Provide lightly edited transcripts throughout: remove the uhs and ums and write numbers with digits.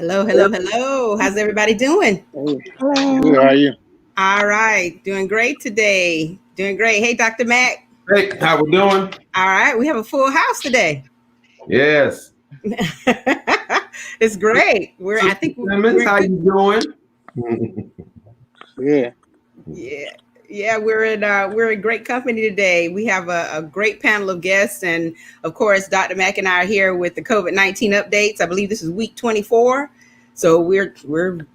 Hello, hello, hello. How's everybody doing? Hey, good. How Hello. are you? All right, doing great today. Doing great. Hey, Dr. Mac. Hey, how we doing? All right, we have a full house today. Yes. It's great. I Sister think Simmons, we're in how good. you doing? Yeah. Yeah, yeah, we're in great company today. We have a great panel of guests, and of course, Dr. Mack and I are here with the COVID-19 updates. I believe this is week 24, so we're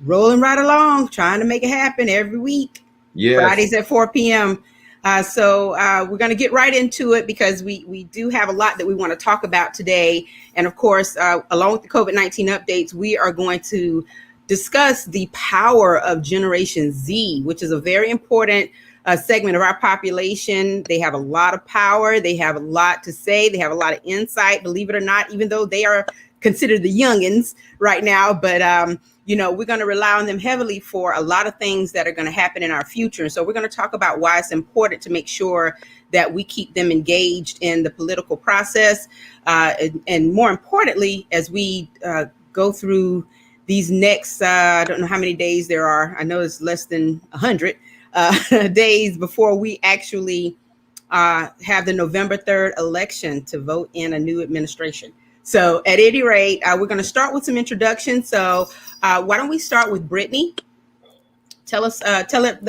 rolling right along, trying to make it happen every week. Yes. Fridays at 4 p.m. So we're going to get right into it because we do have a lot that we want to talk about today, and of course, along with the COVID-19 updates, we are going to discuss the power of Generation Z, which is a very important segment of our population. They have a lot of power. They have a lot to say. They have a lot of insight, believe it or not, even though they are considered the youngins right now. But, we're going to rely on them heavily for a lot of things that are going to happen in our future. And so we're going to talk about why it's important to make sure that we keep them engaged in the political process. And more importantly, as we go through these next, I don't know how many days there are. I know it's less than 100 days before we actually have the November 3rd election to vote in a new administration. So at any rate, we're going to start with some introductions. So why don't we start with Brittany? Tell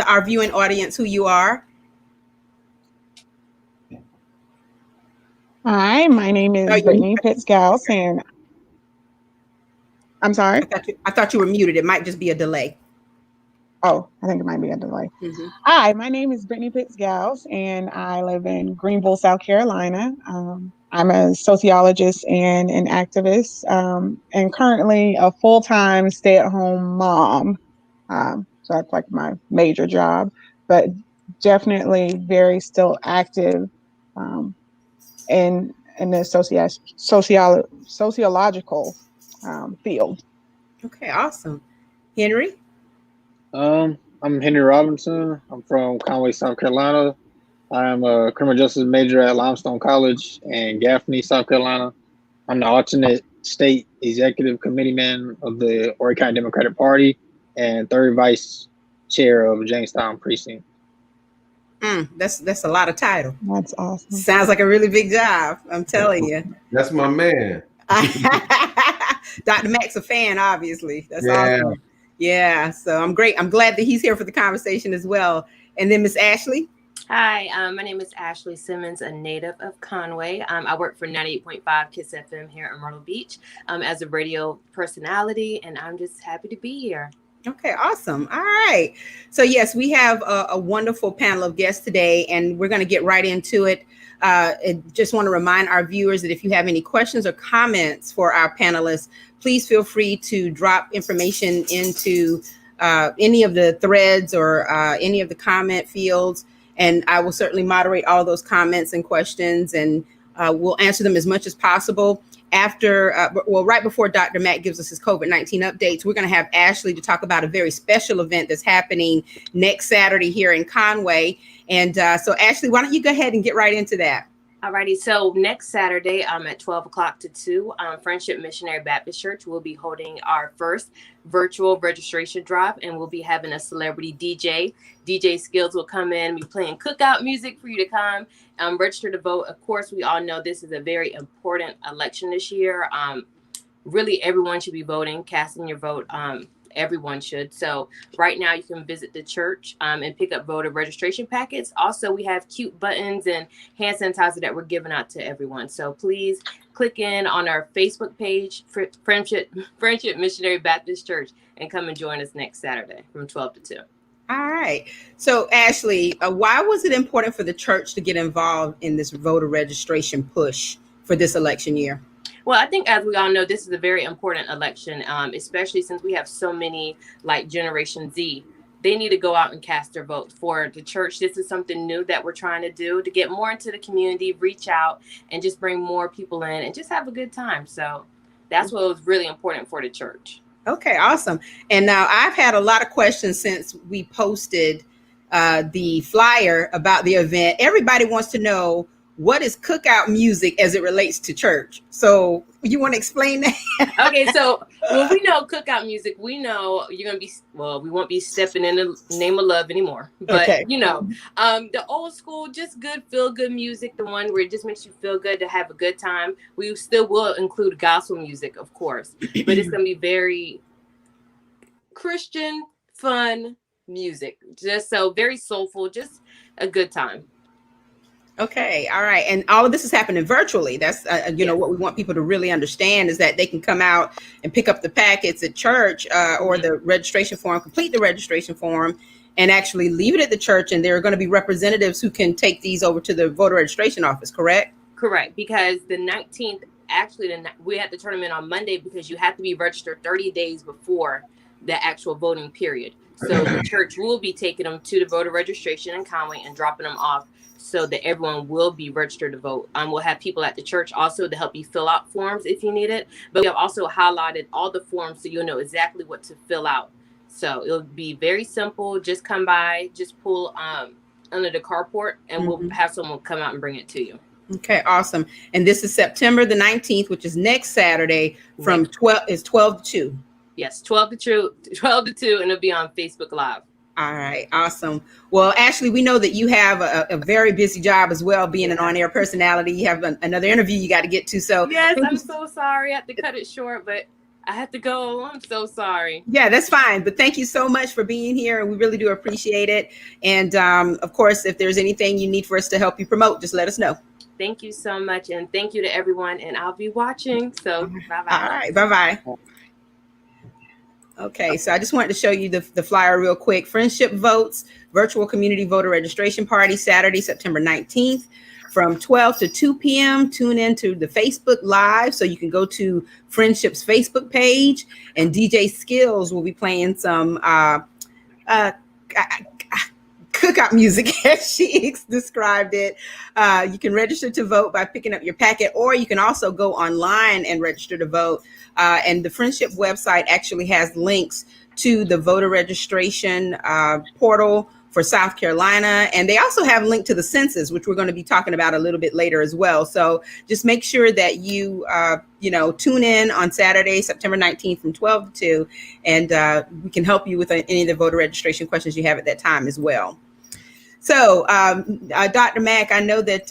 our viewing audience who you are. Hi, my name is Brittany Pitts-Gauss, and I'm sorry. I thought you were muted. It might just be a delay. Oh, I think it might be a delay. Mm-hmm. Hi, my name is Brittany Pitts-Gauss, and I live in Greenville, South Carolina. I'm a sociologist and an activist, and currently a full-time stay-at-home mom. So that's like my major job, but definitely very still active in the sociological field. Okay, awesome. Henry? I'm Henry Robinson. I'm from Conway, South Carolina. I am a criminal justice major at Limestone College in Gaffney, South Carolina. I'm the alternate state executive committeeman of the Horry County Democratic Party and third vice chair of Jamestown Precinct. That's a lot of title. That's awesome. Sounds like a really big job. I'm telling you. That's my man. Dr. Mack's a fan, obviously. That's awesome. Yeah. So I'm great. I'm glad that he's here for the conversation as well. And then Miss Ashley. Hi, my name is Ashley Simmons, a native of Conway. I work for 98.5 KISS FM here in Myrtle Beach as a radio personality, and I'm just happy to be here. Okay, awesome. All right. So yes, we have a wonderful panel of guests today, and we're going to get right into it. I just want to remind our viewers that if you have any questions or comments for our panelists, please feel free to drop information into any of the threads or any of the comment fields. And I will certainly moderate all those comments and questions, and we'll answer them as much as possible. Right before Dr. Mack gives us his COVID-19 updates, we're going to have Ashley to talk about a very special event that's happening next Saturday here in Conway. And so, Ashley, why don't you go ahead and get right into that? Alrighty, so next Saturday at 12 o'clock to 2, Friendship Missionary Baptist Church will be holding our first virtual registration drive, and we'll be having a celebrity DJ. DJ Skills will come in, be playing cookout music for you to come register to vote. Of course, we all know this is a very important election this year. Really, everyone should be voting, casting your vote. Everyone should. So right now you can visit the church and pick up voter registration packets. Also, we have cute buttons and hand sanitizer that we're giving out to everyone. So please click in on our Facebook page, Friendship Missionary Baptist Church, and come and join us next Saturday from 12 to 2. All right. So Ashley, why was it important for the church to get involved in this voter registration push for this election year? Well, I think, as we all know, this is a very important election, especially since we have so many like Generation Z. They need to go out and cast their vote for the church. This is something new that we're trying to do to get more into the community, reach out and just bring more people in and just have a good time. So that's what was really important for the church. Okay, awesome. And now I've had a lot of questions since we posted the flyer about the event. Everybody wants to know, what is cookout music as it relates to church? So You want to explain that? Okay, so when we know cookout music, we know you're gonna be, well, we won't be stepping in the name of love anymore. But Okay. the old school, just good, feel good music, the one where it just makes you feel good to have a good time. We still will include gospel music, of course, but it's gonna be very Christian, fun music. Just so very soulful, just a good time. Okay, all right, and all of this is happening virtually. That's Yes. what we want people to really understand is that they can come out and pick up the packets at church or the registration form, complete the registration form, and actually leave it at the church. And there are going to be representatives who can take these over to the voter registration office. Correct? Correct, because the 19th, actually, we had the tournament on Monday because you have to be registered 30 days before the actual voting period. So the church will be taking them to the voter registration in Conway and dropping them off so that everyone will be registered to vote. We'll have people at the church also to help you fill out forms if you need it. But we have also highlighted all the forms so you'll know exactly what to fill out. So it'll be very simple. Just come by, just pull under the carport, and we'll have someone come out and bring it to you. Okay, awesome. And this is September the 19th, which is next Saturday from 12 to 2. Yes, 12 to 2, and it'll be on Facebook Live. All right, awesome. Well, Ashley, we know that you have a very busy job as well, being an on-air personality. You have another interview you got to get to. So yes, I'm so sorry. I have to cut it short, but I have to go. I'm so sorry. Yeah, that's fine. But thank you so much for being here. And we really do appreciate it. And of course, if there's anything you need for us to help you promote, just let us know. Thank you so much. And thank you to everyone. And I'll be watching. So bye-bye. All right. Bye-bye. Okay, so I just wanted to show you the flyer real quick. Friendship Votes, Virtual Community Voter Registration Party, Saturday, September 19th from 12 to 2 p.m. Tune in to the Facebook Live. So you can go to Friendship's Facebook page, and DJ Skills will be playing some cookout music, as she described it. You can register to vote by picking up your packet, or you can also go online and register to vote. And the Friendship website actually has links to the voter registration portal for South Carolina. And they also have a link to the census, which we're going to be talking about a little bit later as well. So just make sure that you, tune in on Saturday, September 19th from 12 to 2, and we can help you with any of the voter registration questions you have at that time as well. So, Dr. Mack, I know that,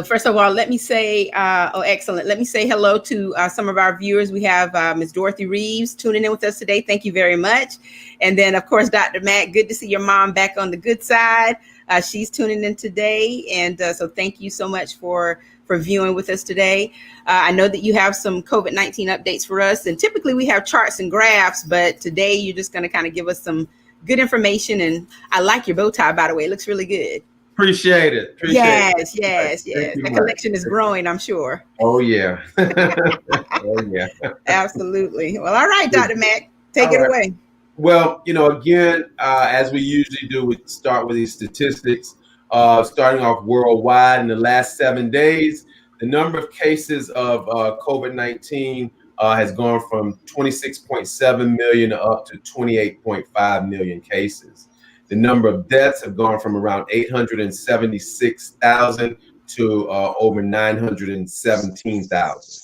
first of all, let me say, excellent. Let me say hello to some of our viewers. We have Ms. Dorothy Reeves tuning in with us today. Thank you very much. And then, of course, Dr. Mack, good to see your mom back on the good side. She's tuning in today. And so thank you so much for viewing with us today. I know that you have some COVID-19 updates for us. And typically we have charts and graphs, but today you're just going to kind of give us some good information. And I like your bow tie, by the way. It looks really good. Appreciate it. Yes. The collection is growing, I'm sure. Oh, yeah. Oh, yeah. Absolutely. Well, all right, Dr. Mack, take it away. Well, again, as we usually do, we start with these statistics. Starting off worldwide in the last 7 days, the number of cases of COVID-19 has gone from 26.7 million up to 28.5 million cases. The number of deaths have gone from around 876,000 to over 917,000.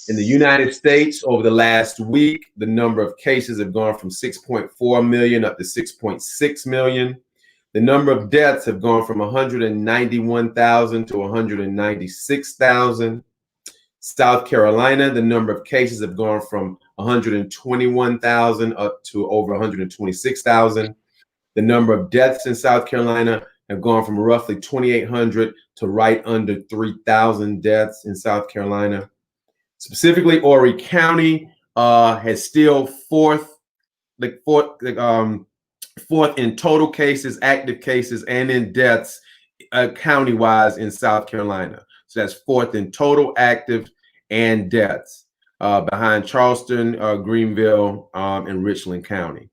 In the United States, over the last week, the number of cases have gone from 6.4 million up to 6.6 million. The number of deaths have gone from 191,000 to 196,000. South Carolina, the number of cases have gone from 121,000 up to over 126,000. The number of deaths in South Carolina have gone from roughly 2,800 to right under 3,000 deaths in South Carolina. Specifically, Horry County has still fourth in total cases, active cases, and in deaths county-wise in South Carolina. So that's fourth in total active and deaths, behind Charleston, Greenville, and Richland County.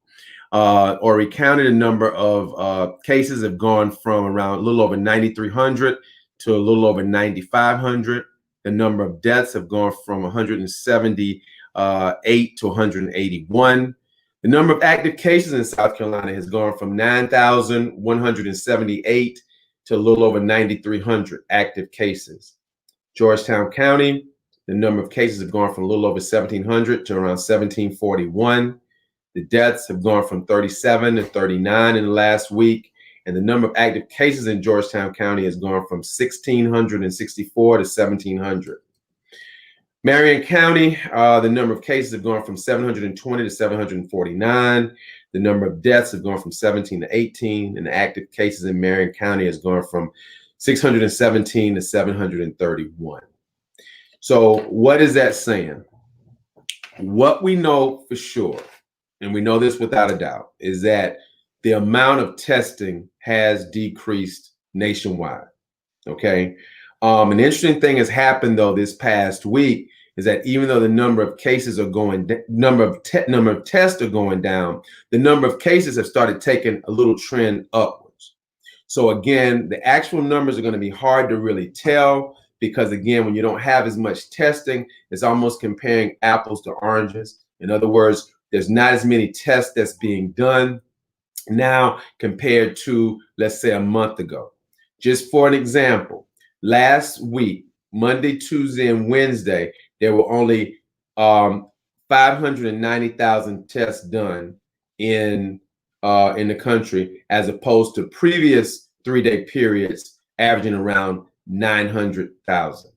Horry County, the number of cases have gone from around a little over 9,300 to a little over 9,500. The number of deaths have gone from 178 to 181. The number of active cases in South Carolina has gone from 9,178 to a little over 9,300 active cases. Georgetown County, The number of cases have gone from a little over 1,700 to around 1,741. The deaths have gone from 37 to 39 in the last week. And the number of active cases in Georgetown County has gone from 1,664 to 1,700. Marion County, the number of cases have gone from 720 to 749. The number of deaths have gone from 17 to 18. And the active cases in Marion County has gone from 617 to 731. So what is that saying? What we know for sure, and we know this without a doubt, is that the amount of testing has decreased nationwide. Okay. An interesting thing has happened though this past week is that even though the number of cases are going, number of tests are going down, the number of cases have started taking a little trend upwards. So again, the actual numbers are going to be hard to really tell because again, when you don't have as much testing, it's almost comparing apples to oranges. In other words, there's not as many tests that's being done now compared to, let's say, a month ago. Just for an example, last week, Monday, Tuesday, and Wednesday, there were only 590,000 tests done in the country, as opposed to previous 3-day periods averaging around 900,000.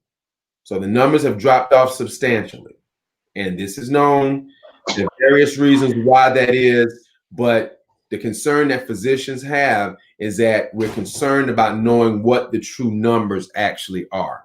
So the numbers have dropped off substantially. And this is known. There are various reasons why that is, but the concern that physicians have is that we're concerned about knowing what the true numbers actually are.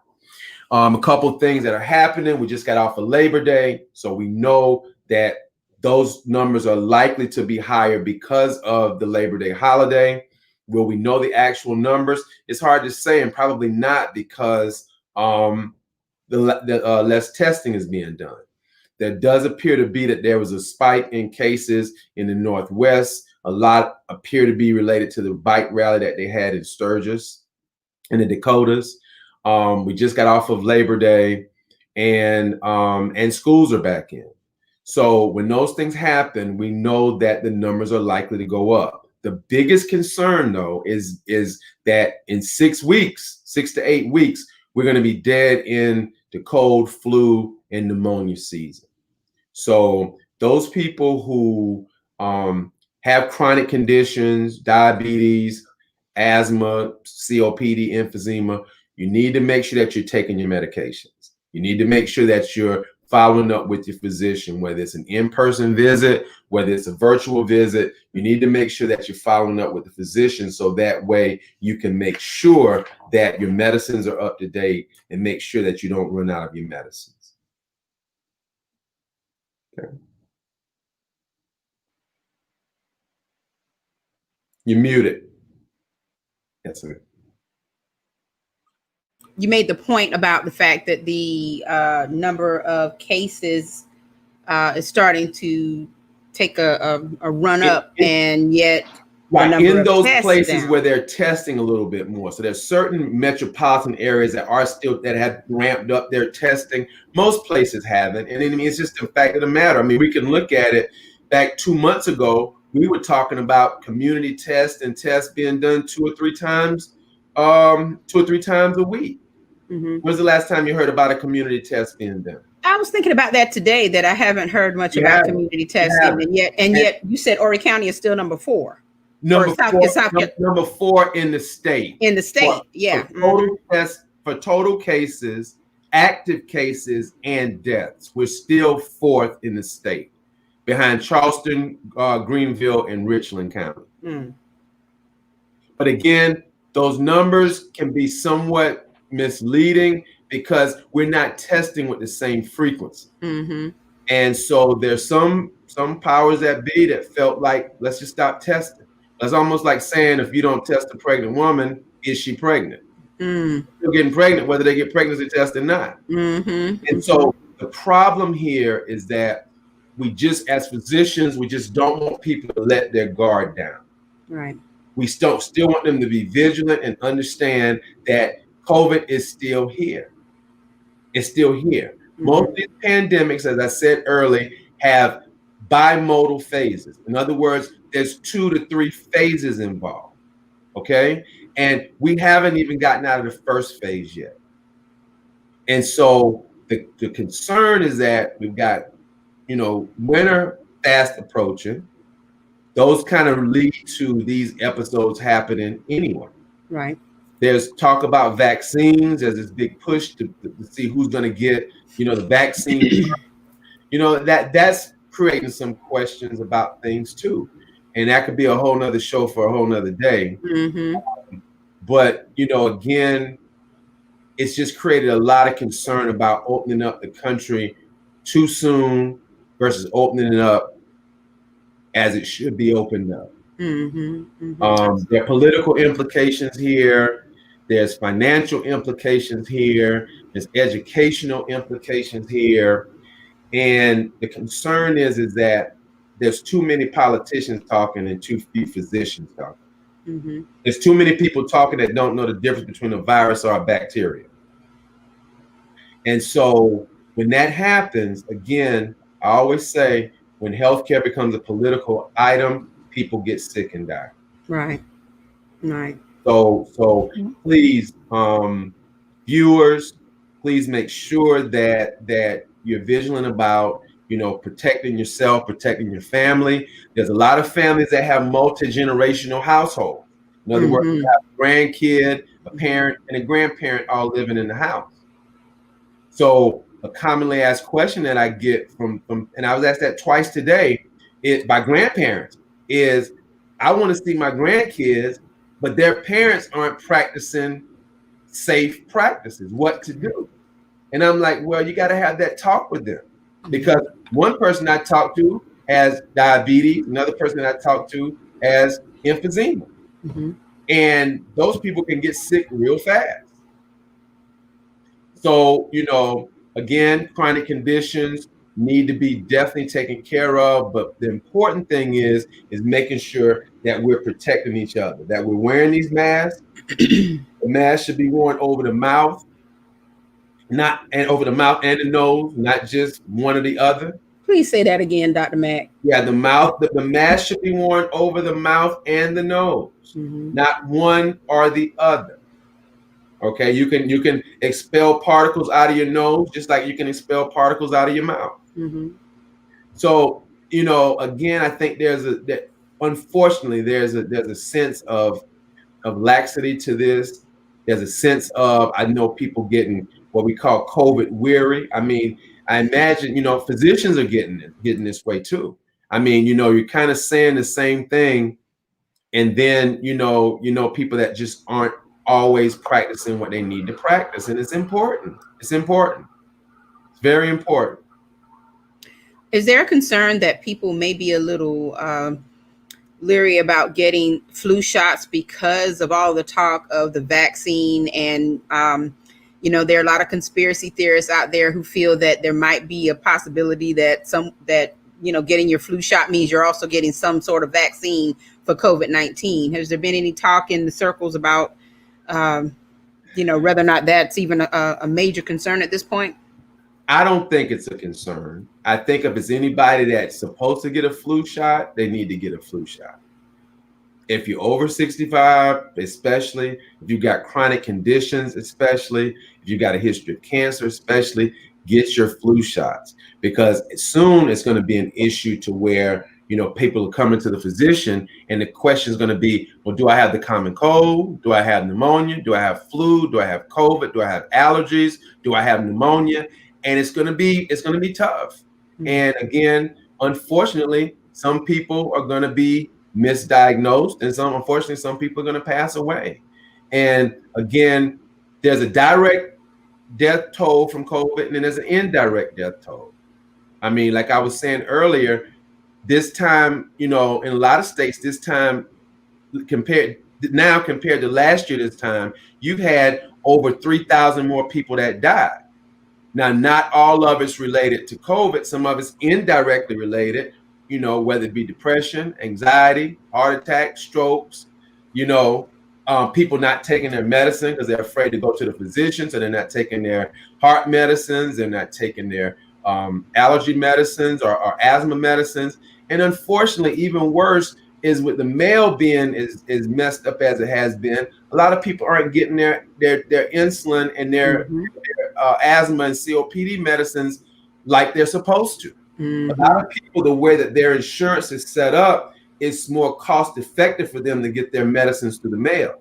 A couple of things that are happening. We just got off of Labor Day, so we know that those numbers are likely to be higher because of the Labor Day holiday. Will we know the actual numbers? It's hard to say, and probably not because less testing is being done. There does appear to be that there was a spike in cases in the Northwest. A lot appear to be related to the bike rally that they had in Sturgis in the Dakotas. We just got off of Labor Day, and schools are back in. So when those things happen, we know that the numbers are likely to go up. The biggest concern, though, is that in 6 weeks, 6 to 8 weeks, we're going to be dead in the cold, flu, and pneumonia season. So those people who have chronic conditions, diabetes, asthma, COPD, emphysema, you need to make sure that you're taking your medications. You need to make sure that you're following up with your physician, whether it's an in-person visit, whether it's a virtual visit. You need to make sure that you're following up with the physician so that way you can make sure that your medicines are up to date and make sure that you don't run out of your medicines. Okay. You're muted. That's it. You made the point about the fact that the number of cases is starting to take a run up, and yet right in those places where they're testing a little bit more. So there's certain metropolitan areas that are still that have ramped up their testing. Most places haven't, and I mean it's just the fact of the matter. I mean, we can look at it. Back 2 months ago, we were talking about community tests and tests being done 2 or 3 times a week. Mm-hmm. When's the last time you heard about a community test being done? I was thinking about that today, that I haven't heard much about community testing, and yet you said Horry County is still number 4. Number 4 in the state. In the state, for total tests, for total cases, active cases, and deaths. We're still 4th in the state, behind Charleston, Greenville, and Richland County. Mm. But again, those numbers can be somewhat misleading because we're not testing with the same frequency. Mm-hmm. And so there's some powers that be that felt like, let's just stop testing. That's almost like saying, if you don't test a pregnant woman, is she pregnant? Mm. They're getting pregnant, whether they get pregnancy test or not. Mm-hmm. And so the problem here is that we just, as physicians, we just don't want people to let their guard down. Right. We still want them to be vigilant and understand that COVID is still here. It's still here. Mm-hmm. Most of these pandemics, as I said earlier, have bimodal phases. In other words, there's 2 to 3 phases involved. Okay? And we haven't even gotten out of the first phase yet. And so The concern is that we've got, winter fast approaching. Those kind of lead to these episodes happening anyway. Right. There's talk about vaccines. There's this big push to see who's going to get, the vaccine. That's creating some questions about things too. And that could be a whole nother show for a whole nother day. Mm-hmm. But, again, it's just created a lot of concern about opening up the country too soon versus opening it up as it should be opened up. Mm-hmm. Mm-hmm. There are political implications here. There's financial implications here. There's educational implications here. And the concern is that there's too many politicians talking and too few physicians talking. Mm-hmm. There's too many people talking that don't know the difference between a virus or a bacteria. And so when that happens, again, I always say when healthcare becomes a political item, people get sick and die. Right. Right. So please, viewers, please make sure that you're vigilant about, protecting yourself, protecting your family. There's a lot of families that have multi-generational households. In other words, you have a grandkid, a parent, and a grandparent all living in the house. So a commonly asked question that I get from and I was asked that twice today, is by grandparents, is I want to see my grandkids, but their parents aren't practicing safe practices, what to do. And I'm like, well, you got to have that talk with them, because one person I talked to has diabetes, another person I talked to has emphysema. Mm-hmm. And those people can get sick real fast. So, again, chronic conditions need to be definitely taken care of. But the important thing is making sure that we're protecting each other, that we're wearing these masks. The mask should be worn over the mouth, over the mouth and the nose, not just one or the other. Please say that again, Dr. Mack. Yeah, the mask should be worn over the mouth and the nose, not one or the other. Okay, you can expel particles out of your nose just like you can expel particles out of your mouth. Mm-hmm. So, again, I think unfortunately there's a sense of laxity to this. There's a sense of, I know people getting what we call COVID weary. I mean, I imagine, physicians are getting this way too. I mean, you're kind of saying the same thing, and then, people that just aren't always practicing what they need to practice. And it's important. It's very important. Is there a concern that people may be a little leery about getting flu shots because of all the talk of the vaccine? And, there are a lot of conspiracy theorists out there who feel that there might be a possibility that getting your flu shot means you're also getting some sort of vaccine for COVID-19. Has there been any talk in the circles about whether or not that's even a major concern at this point? I don't think it's a concern. I think if it's anybody that's supposed to get a flu shot, they need to get a flu shot. If you're over 65, especially, if you got chronic conditions, especially, if you got a history of cancer, especially, get your flu shots, because soon it's going to be an issue to where, people are coming to the physician and the question is going to be, well, do I have the common cold? Do I have pneumonia? Do I have flu? Do I have COVID? Do I have allergies? Do I have pneumonia? And it's going to be tough. Mm-hmm. And again, unfortunately, some people are going to be misdiagnosed, and unfortunately, some people are going to pass away. And again, there's a direct death toll from COVID, and then there's an indirect death toll. I mean, like I was saying earlier, this time, in a lot of states, this time compared to last year, this time, you've had over 3,000 more people that died. Now, not all of it's related to COVID. Some of it's indirectly related, whether it be depression, anxiety, heart attacks, strokes, people not taking their medicine because they're afraid to go to the physician. So they're not taking their heart medicines. They're not taking their allergy medicines or asthma medicines. And unfortunately, even worse is with the mail being as messed up as it has been. A lot of people aren't getting their insulin and their asthma and COPD medicines like they're supposed to. Mm-hmm. A lot of people, the way that their insurance is set up, it's more cost effective for them to get their medicines through the mail.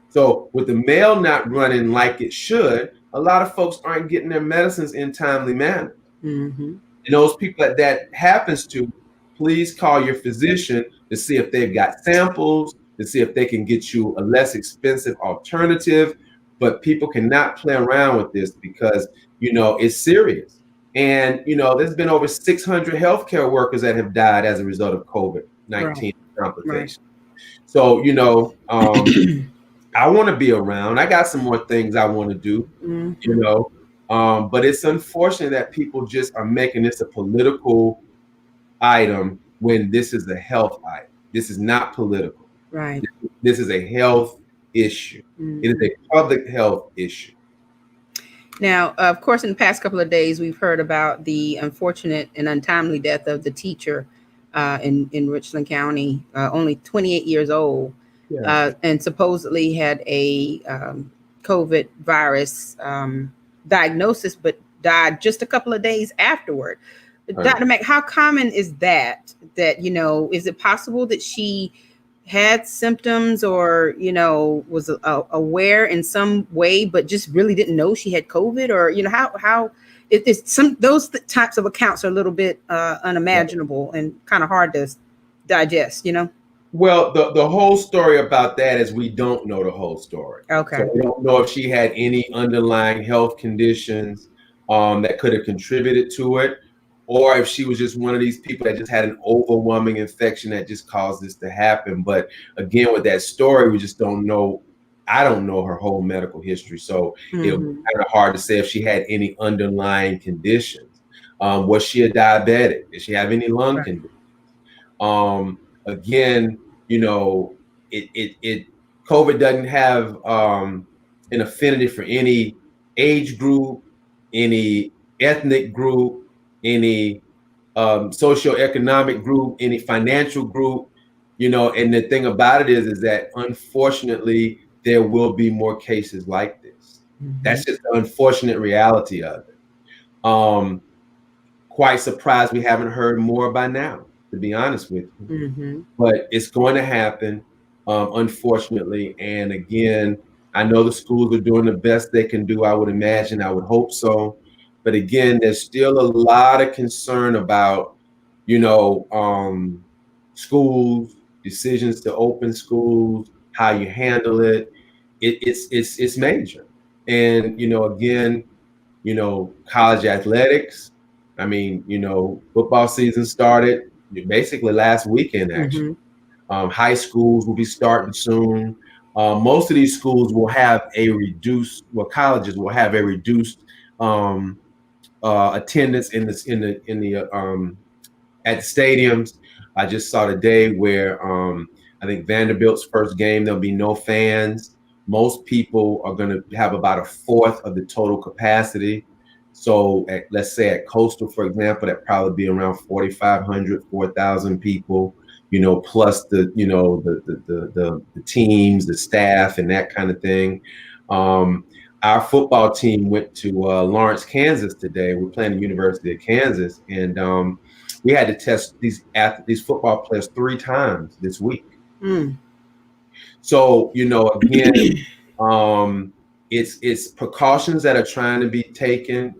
So with the mail not running like it should, a lot of folks aren't getting their medicines in timely manner. Mm-hmm. And those people that happens to, please call your physician to see if they've got samples, to see if they can get you a less expensive alternative. But people cannot play around with this because, it's serious. And, there's been over 600 healthcare workers that have died as a result of COVID-19 complications. Right. So, I want to be around. I got some more things I want to do, but it's unfortunate that people just are making this a political item when this is a health item. This is not political. Right. This is a health issue. Mm-hmm. It is a public health issue. Now, of course, in the past couple of days, we've heard about the unfortunate and untimely death of the teacher in Richland County, only 28 years old. Yeah. And supposedly had a COVID virus diagnosis, but died just a couple of days afterward. Right. Dr. Mack, how common is that, is it possible that she had symptoms or, was aware in some way, but just really didn't know she had COVID, or, how it's those types of accounts are a little bit unimaginable and kind of hard to digest, Well, the whole story about that is we don't know the whole story. Okay. So we don't know if she had any underlying health conditions that could have contributed to it, or if she was just one of these people that just had an overwhelming infection that just caused this to happen. But again, with that story, we just don't know. I don't know her whole medical history. So it was kind of hard to say if she had any underlying conditions. Was she a diabetic? Did she have any lung conditions? Again, COVID doesn't have an affinity for any age group, any ethnic group, any socioeconomic group, any financial group, and the thing about it is that unfortunately there will be more cases like this. Mm-hmm. That's just the unfortunate reality of it. Quite surprised we haven't heard more by now, to be honest with you. Mm-hmm. But it's going to happen, unfortunately. And again, I know the schools are doing the best they can do. I would imagine, I would hope so. But again, there's still a lot of concern about, schools, decisions to open schools, how you handle it. It's major. And, again, college athletics. I mean, football season started basically last weekend, actually. Mm-hmm. High schools will be starting soon. Most of these schools will have colleges will have a reduced attendance at the stadiums. I just saw today where I think Vanderbilt's first game, there'll be no fans. Most people are going to have about a fourth of the total capacity. So let's say at Coastal, for example, that probably be around 4,500, 4,000 people, plus the teams, the staff, and that kind of thing. Our football team went to Lawrence, Kansas today. We're playing the University of Kansas, and we had to test these football players 3 times this week. Mm. So, again, it's precautions that are trying to be taken.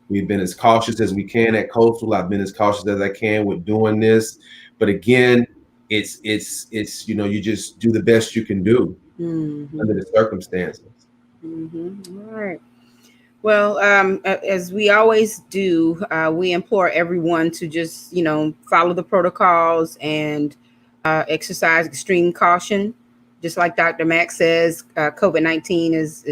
We've been as cautious as we can at Coastal. I've been as cautious as I can with doing this. But again, it's you just do the best you can do under the circumstances. Mm-hmm. All right. Well, as we always do, we implore everyone to just, follow the protocols and exercise extreme caution. Just like Dr. Mack says, COVID-19 is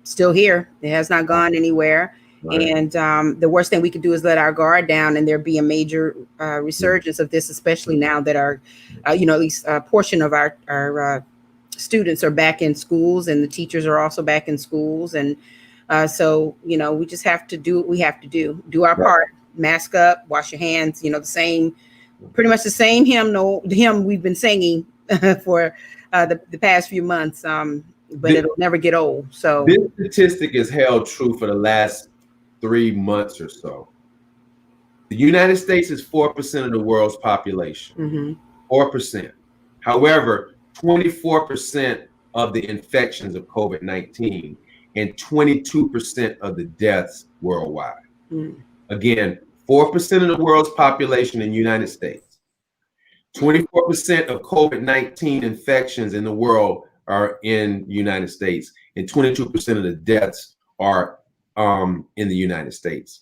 still here. It has not gone anywhere. Right. And the worst thing we could do is let our guard down and there be a major resurgence of this, especially now that our, at least a portion of our students are back in schools and the teachers are also back in schools. And so, we just have to do what we have to do our part, mask up, wash your hands, pretty much the same hymn we've been singing for the past few months. but it'll never get old. So this statistic is held true for the last 3 months or so. The United States is 4% of the world's population. 4%. However, 24% of the infections of COVID-19 and 22% of the deaths worldwide. Again, 4% of the world's population in the United States. 24% of COVID-19 infections in the world are in the United States, and 22% of the deaths are in the United States,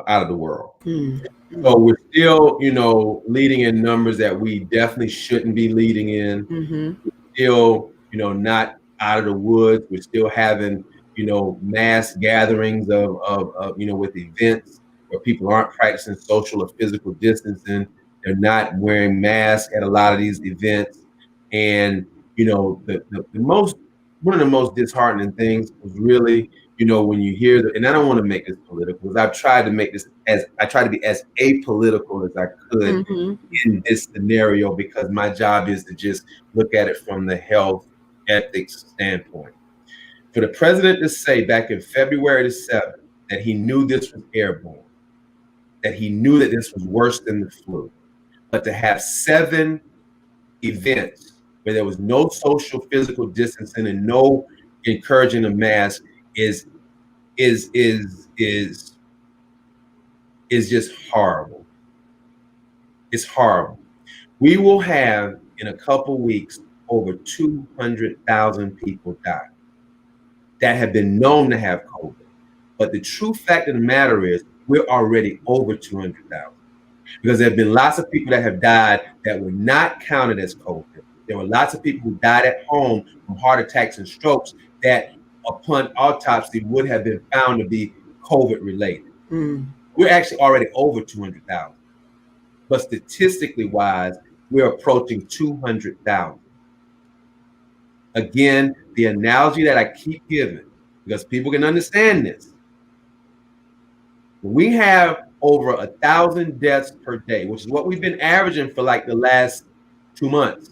out of the world. So we're still, leading in numbers that we definitely shouldn't be leading in. We're still, not out of the woods. We're still having, mass gatherings of with events where people aren't practicing social or physical distancing. They're not wearing masks at a lot of these events. And, one of the most disheartening things was really, when you hear and I don't want to make this political, because I've tried to make this I try to be as apolitical as I could in this scenario, because my job is to just look at it from the health ethics standpoint. For the president to say back in February the 7th that he knew this was airborne, that he knew that this was worse than the flu, but to have 7 events where there was no social physical distancing and no encouraging a mask is just horrible. It's horrible. We will have in a couple weeks over 200,000 people die that have been known to have COVID. But the true fact of the matter is we're already over 200,000, because there have been lots of people that have died that were not counted as COVID. There were lots of people who died at home from heart attacks and strokes that upon autopsy would have been found to be COVID related. We're actually already over 200,000. But statistically wise, we're approaching 200,000. Again, the analogy that I keep giving, because people can understand this. We have over 1,000 deaths per day, which is what we've been averaging for like the last 2 months.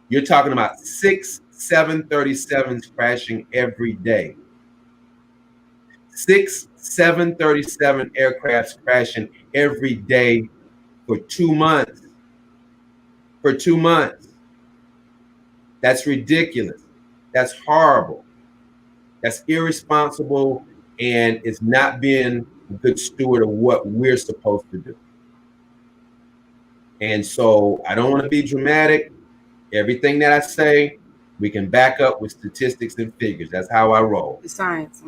You're talking about 6 737s crashing every day. 6 737 aircrafts crashing every day for 2 months. For 2 months. That's ridiculous. That's horrible. That's irresponsible, and it's not being a good steward of what we're supposed to do. And so I don't want to be dramatic. Everything that I say, we can back up with statistics and figures. That's how I roll. The science.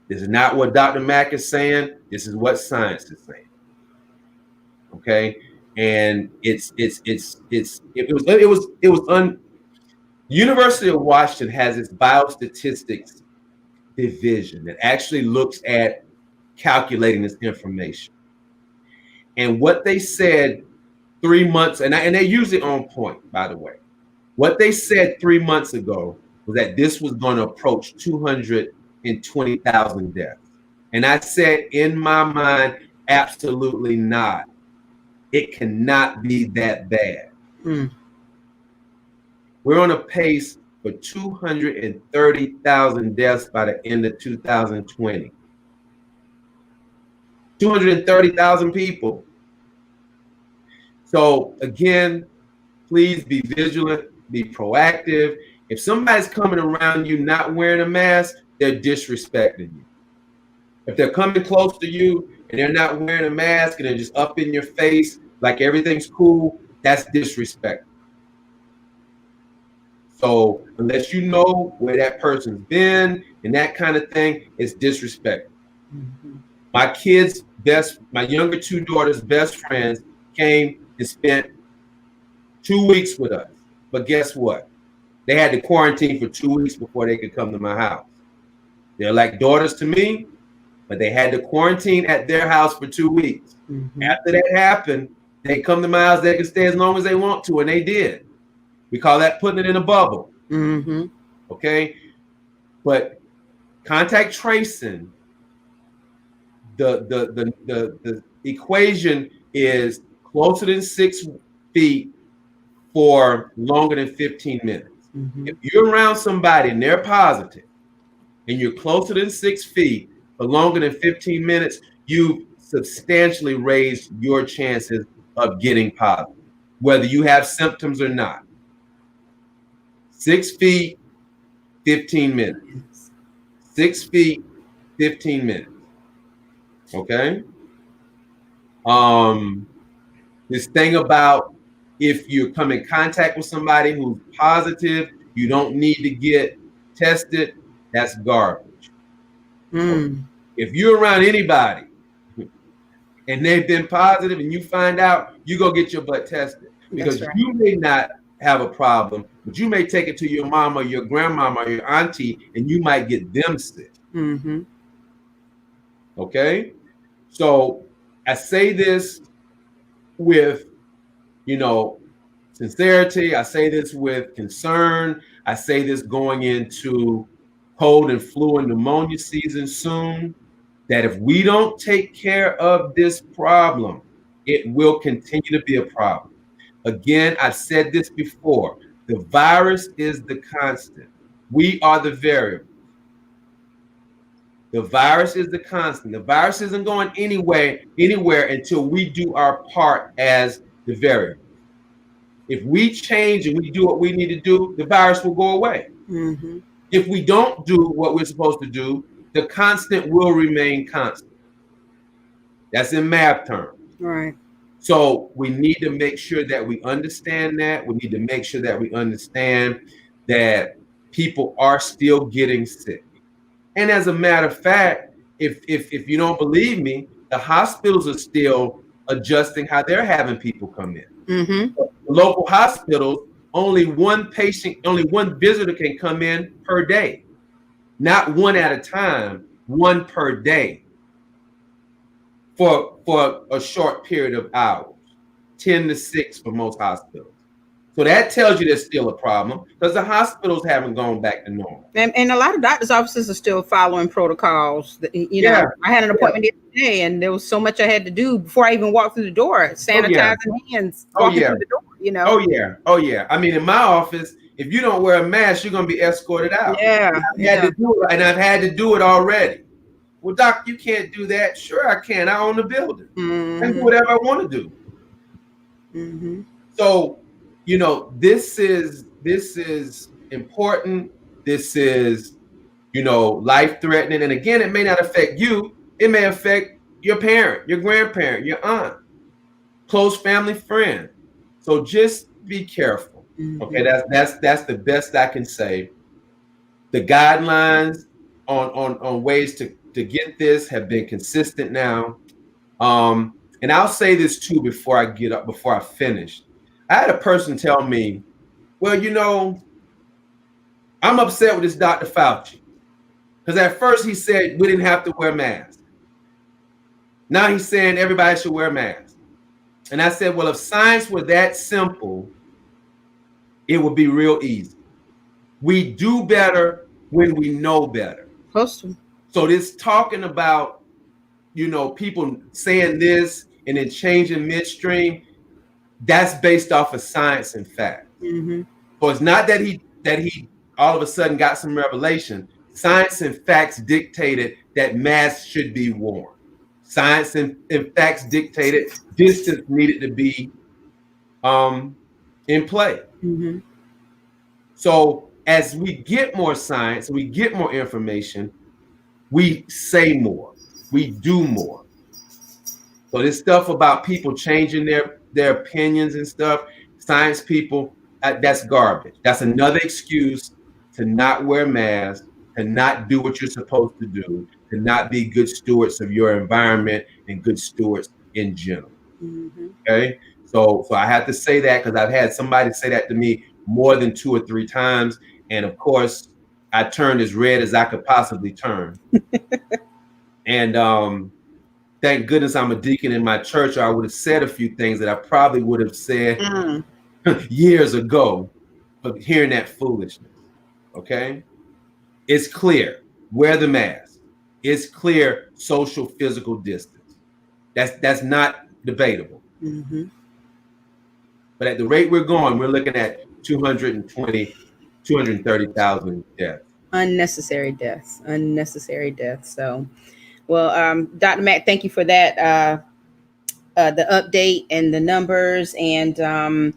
This is not what Dr. Mack is saying. This is what science is saying. Okay, and University of Washington has its biostatistics division that actually looks at calculating this information. And what they said 3 months, and they're usually on point, by the way. What they said 3 months ago was that this was going to approach 220,000 deaths. And I said in my mind, absolutely not. It cannot be that bad. We're on a pace for 230,000 deaths by the end of 2020. 230,000 people. So again, please be vigilant, be proactive. If somebody's coming around you not wearing a mask, they're disrespecting you. If they're coming close to you and they're not wearing a mask and they're just up in your face like everything's cool, that's disrespect. So unless you know where that person's been and that kind of thing, it's disrespect. My younger 2 daughters' best friends came and spent 2 weeks with us. But guess what? They had to quarantine for 2 weeks before they could come to my house. They're like daughters to me, but they had to quarantine at their house for 2 weeks. After that happened, they come to my house, they can stay as long as they want to, and they did. We call that putting it in a bubble. Okay? But contact tracing, the equation is closer than 6 feet for longer than 15 minutes. Mm-hmm. If you're around somebody and they're positive and you're closer than 6 feet for longer than 15 minutes, you've substantially raised your chances of getting positive, whether you have symptoms or not. 6 feet, 15 minutes. 6 feet, 15 minutes. Okay? This thing about if you come in contact with somebody who's positive, you don't need to get tested, that's garbage. Mm. If you're around anybody and they've been positive and you find out, you go get your butt tested, because That's right. you may not have a problem, but you may take it to your mama, your grandmama, or your auntie, and you might get them sick. Mm-hmm. Okay? So I say this with, sincerity. I say this with concern. I say this going into cold and flu and pneumonia season soon, that if we don't take care of this problem, it will continue to be a problem. Again, I've said this before. The virus is the constant. We are the variable. The virus is the constant. The virus isn't going anywhere until we do our part as the variable. If we change and we do what we need to do, the virus will go away. Mm-hmm. If we don't do what we're supposed to do, the constant will remain constant. That's in math terms. Right. So we need to make sure that we understand that. We need to make sure that we understand that people are still getting sick. And as a matter of fact, if you don't believe me, the hospitals are still adjusting how they're having people come in. Mm-hmm. The local hospitals, only one visitor can come in per day. Not one at a time, one per day. For a short period of hours, 10 to 6 for most hospitals. So that tells you there's still a problem, because the hospitals haven't gone back to normal. And a lot of doctors' offices are still following protocols. Yeah. I had an appointment the other day, and there was so much I had to do before I even walked through the door, sanitizing hands, walking through the door, Oh yeah. I mean, in my office, if you don't wear a mask, you're going to be escorted out. Yeah. I've had to do it already. Well, doc, you can't do that. Sure, I can. I own the building. Mm-hmm. I can do whatever I want to do. Mm-hmm. So, this is important. This is, life-threatening. And again, it may not affect you. It may affect your parent, your grandparent, your aunt, close family friend. So just be careful. Mm-hmm. Okay, that's the best I can say. The guidelines on ways to get this have been consistent now. And I'll say this too before I finish. I had a person tell me, well, I'm upset with this Dr. Fauci, because at first he said we didn't have to wear masks. Now he's saying everybody should wear masks. And I said, well, if science were that simple, it would be real easy. We do better when we know better. Supposed to. So this talking about, people saying this and then changing midstream, that's based off of science and fact. Mm-hmm. So it's not that he all of a sudden got some revelation. Science and facts dictated that masks should be worn. Science and facts dictated distance needed to be in play. Mm-hmm. So as we get more science, we get more information, we say more, we do more. So this stuff about people changing their opinions and stuff, science people, that's garbage. That's another excuse to not wear masks, to not do what you're supposed to do, to not be good stewards of your environment and good stewards in general. Mm-hmm. Okay, so I have to say that because I've had somebody say that to me more than 2 or 3 times, and of course I turned as red as I could possibly turn. And thank goodness I'm a deacon in my church, or I would have said a few things that I probably would have said years ago, of hearing that foolishness. Okay, it's clear, wear the mask. It's clear, social physical distance. That's not debatable. Mm-hmm. But at the rate we're going, we're looking at 220, 230,000 deaths. Unnecessary deaths. So, well, Dr. Mack, thank you for that, the update and the numbers. And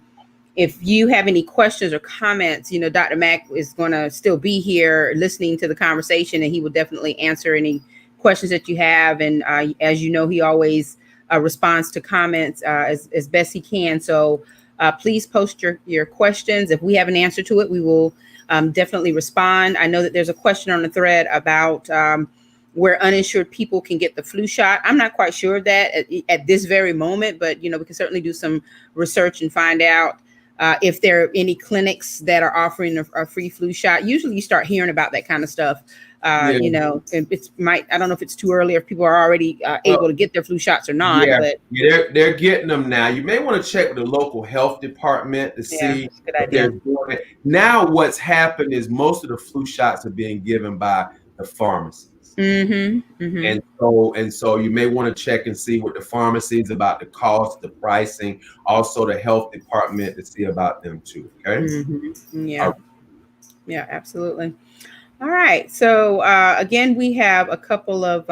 if you have any questions or comments, Dr. Mack is going to still be here listening to the conversation, and he will definitely answer any questions that you have. And as you know, he always responds to comments as best he can. So please post your questions. If we have an answer to it, we will definitely respond. I know that there's a question on the thread about where uninsured people can get the flu shot. I'm not quite sure of that at this very moment, but we can certainly do some research and find out if there are any clinics that are offering a free flu shot. Usually you start hearing about that kind of stuff. I don't know if it's too early, if people are already able to get their flu shots or not. But they're getting them now. You may want to check with the local health department to see if they're doing it. Now what's happened is most of the flu shots are being given by the pharmacies. And so you may want to check and see what the pharmacies about the cost, the pricing, also the health department to see about them too. Okay. Yeah, absolutely. All right. So again, we have a couple of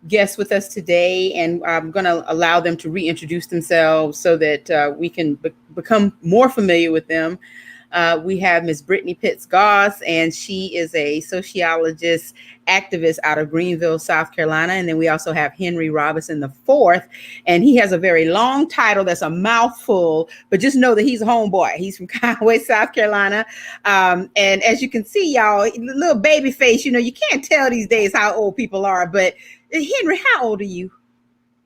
guests with us today, and I'm going to allow them to reintroduce themselves so that we can become more familiar with them. We have Ms. Brittany Pitts-Goss, and she is a sociologist activist out of Greenville, South Carolina. And then we also have Henry Robinson IV, and he has a very long title that's a mouthful, but just know that he's a homeboy. He's from Conway, South Carolina. And as you can see, y'all, little baby face, you can't tell these days how old people are. But Henry, how old are you?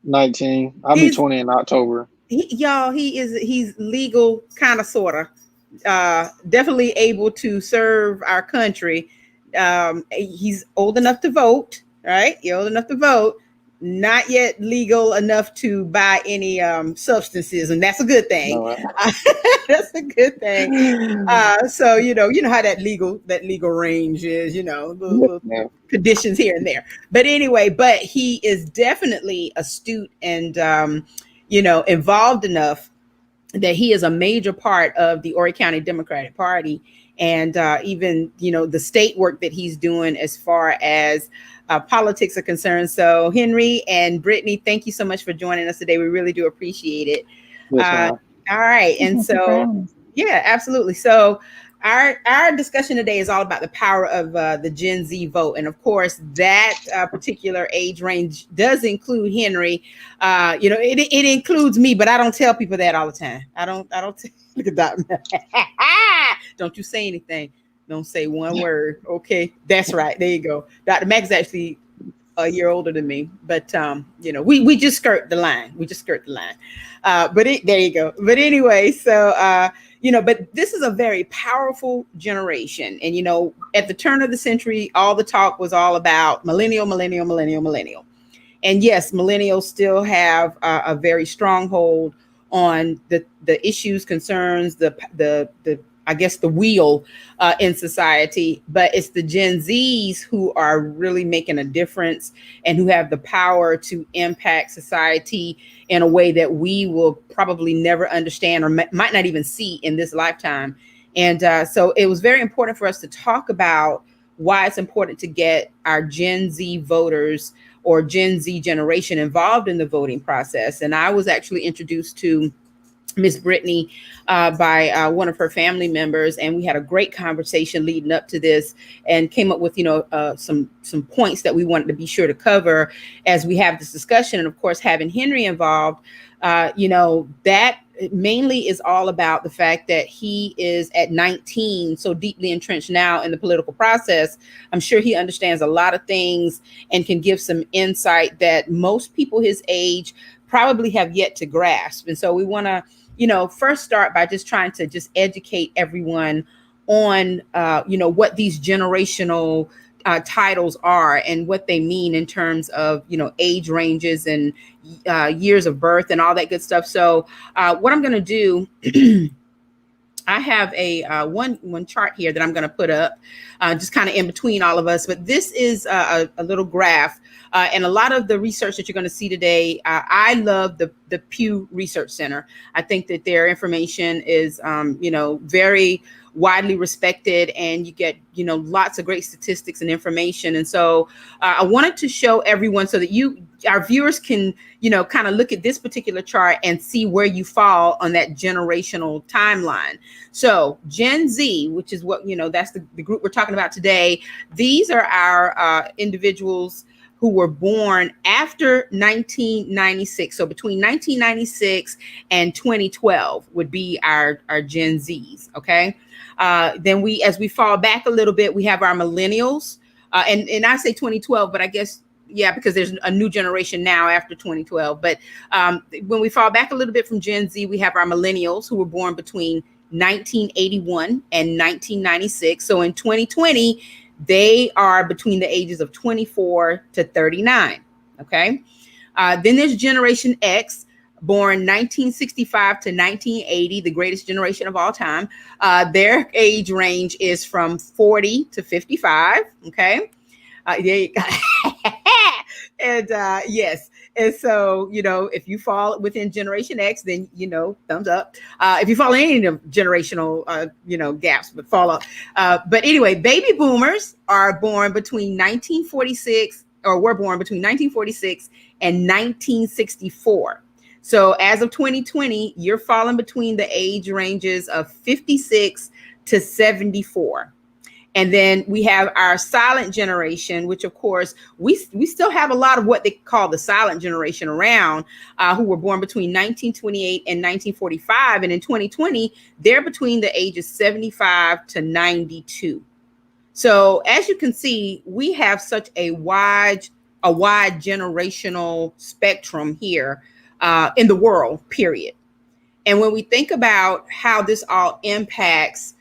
19. I'll be 20 in October. He's legal, kind of, sort of. Definitely able to serve our country. He's old enough to vote, right? You're old enough to vote, not yet legal enough to buy any substances, and that's a good thing. No. That's a good thing. So you know how that legal range is, little conditions here and there. But anyway, but he is definitely astute and involved enough that he is a major part of the Horry County Democratic Party, and even the state work that he's doing as far as politics are concerned. So Henry and Brittany, thank you so much for joining us today. We really do appreciate it. Yes, all right, and so yeah, absolutely. So our discussion today is all about the power of the Gen Z vote, and of course that particular age range does include Henry. It includes me, but I don't tell people that all the time. I don't look at that. Don't you say anything. Don't say one word. Okay, that's right. There you go. Dr. Mack's actually a year older than me, but we just skirt the line. But there you go. But anyway, so but this is a very powerful generation. And at the turn of the century, all the talk was all about millennial. And yes, millennials still have a very strong hold on the issues, concerns, the I guess the wheel in society, but it's the Gen Zs who are really making a difference and who have the power to impact society in a way that we will probably never understand or might not even see in this lifetime. And so it was very important for us to talk about why it's important to get our Gen Z voters or Gen Z generation involved in the voting process. And I was actually introduced to Miss Brittany by one of her family members, and we had a great conversation leading up to this, and came up with some points that we wanted to be sure to cover as we have this discussion. And of course, having Henry involved, that mainly is all about the fact that he is at 19, so deeply entrenched now in the political process. I'm sure he understands a lot of things and can give some insight that most people his age probably have yet to grasp. And so we want to first start by just trying to just educate everyone on, what these generational titles are and what they mean in terms of, age ranges and years of birth and all that good stuff. So what I'm going to do, I have a one chart here that I'm going to put up just kind of in between all of us. But this is a little graph. And a lot of the research that you're going to see today, I love the Pew Research Center. I think that their information is, very widely respected, and you get, lots of great statistics and information. And so I wanted to show everyone so that our viewers can, kind of look at this particular chart and see where you fall on that generational timeline. So Gen Z, which is what, that's the group we're talking about today. These are our individuals who were born after 1996. So between 1996 and 2012 would be our Gen Zs, okay? Then as we fall back a little bit, we have our millennials. And I say 2012, but I guess, because there's a new generation now after 2012. But when we fall back a little bit from Gen Z, we have our millennials who were born between 1981 and 1996. So in 2020, they are between the ages of 24 to 39. Okay. Then there's Generation X, born 1965 to 1980, the greatest generation of all time. Their age range is from 40 to 55. Okay. And yes. And so, if you fall within Generation X, then, thumbs up. If you fall in any of generational, gaps, but fall up. But anyway, baby boomers are born between 1946 or were born between 1946 and 1964. So as of 2020, you're falling between the age ranges of 56 to 74. And then we have our silent generation, which, of course, we still have a lot of what they call the silent generation around, who were born between 1928 and 1945. And in 2020, they're between the ages 75 to 92. So as you can see, we have such a wide generational spectrum here in the world, period. And when we think about how this all impacts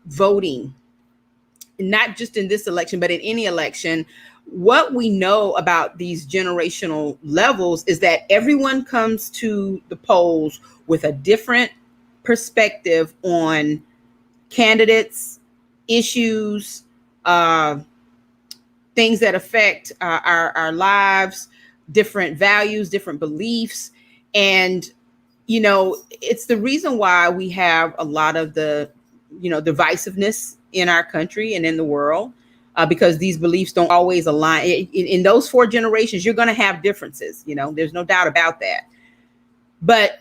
voting, not just in this election, but in any election, what we know about these generational levels is that everyone comes to the polls with a different perspective on candidates, issues, things that affect our lives, different values, different beliefs. And, it's the reason why we have a lot of the, divisiveness in our country and in the world, because these beliefs don't always align. In those 4 generations, you're going to have differences. There's no doubt about that. But,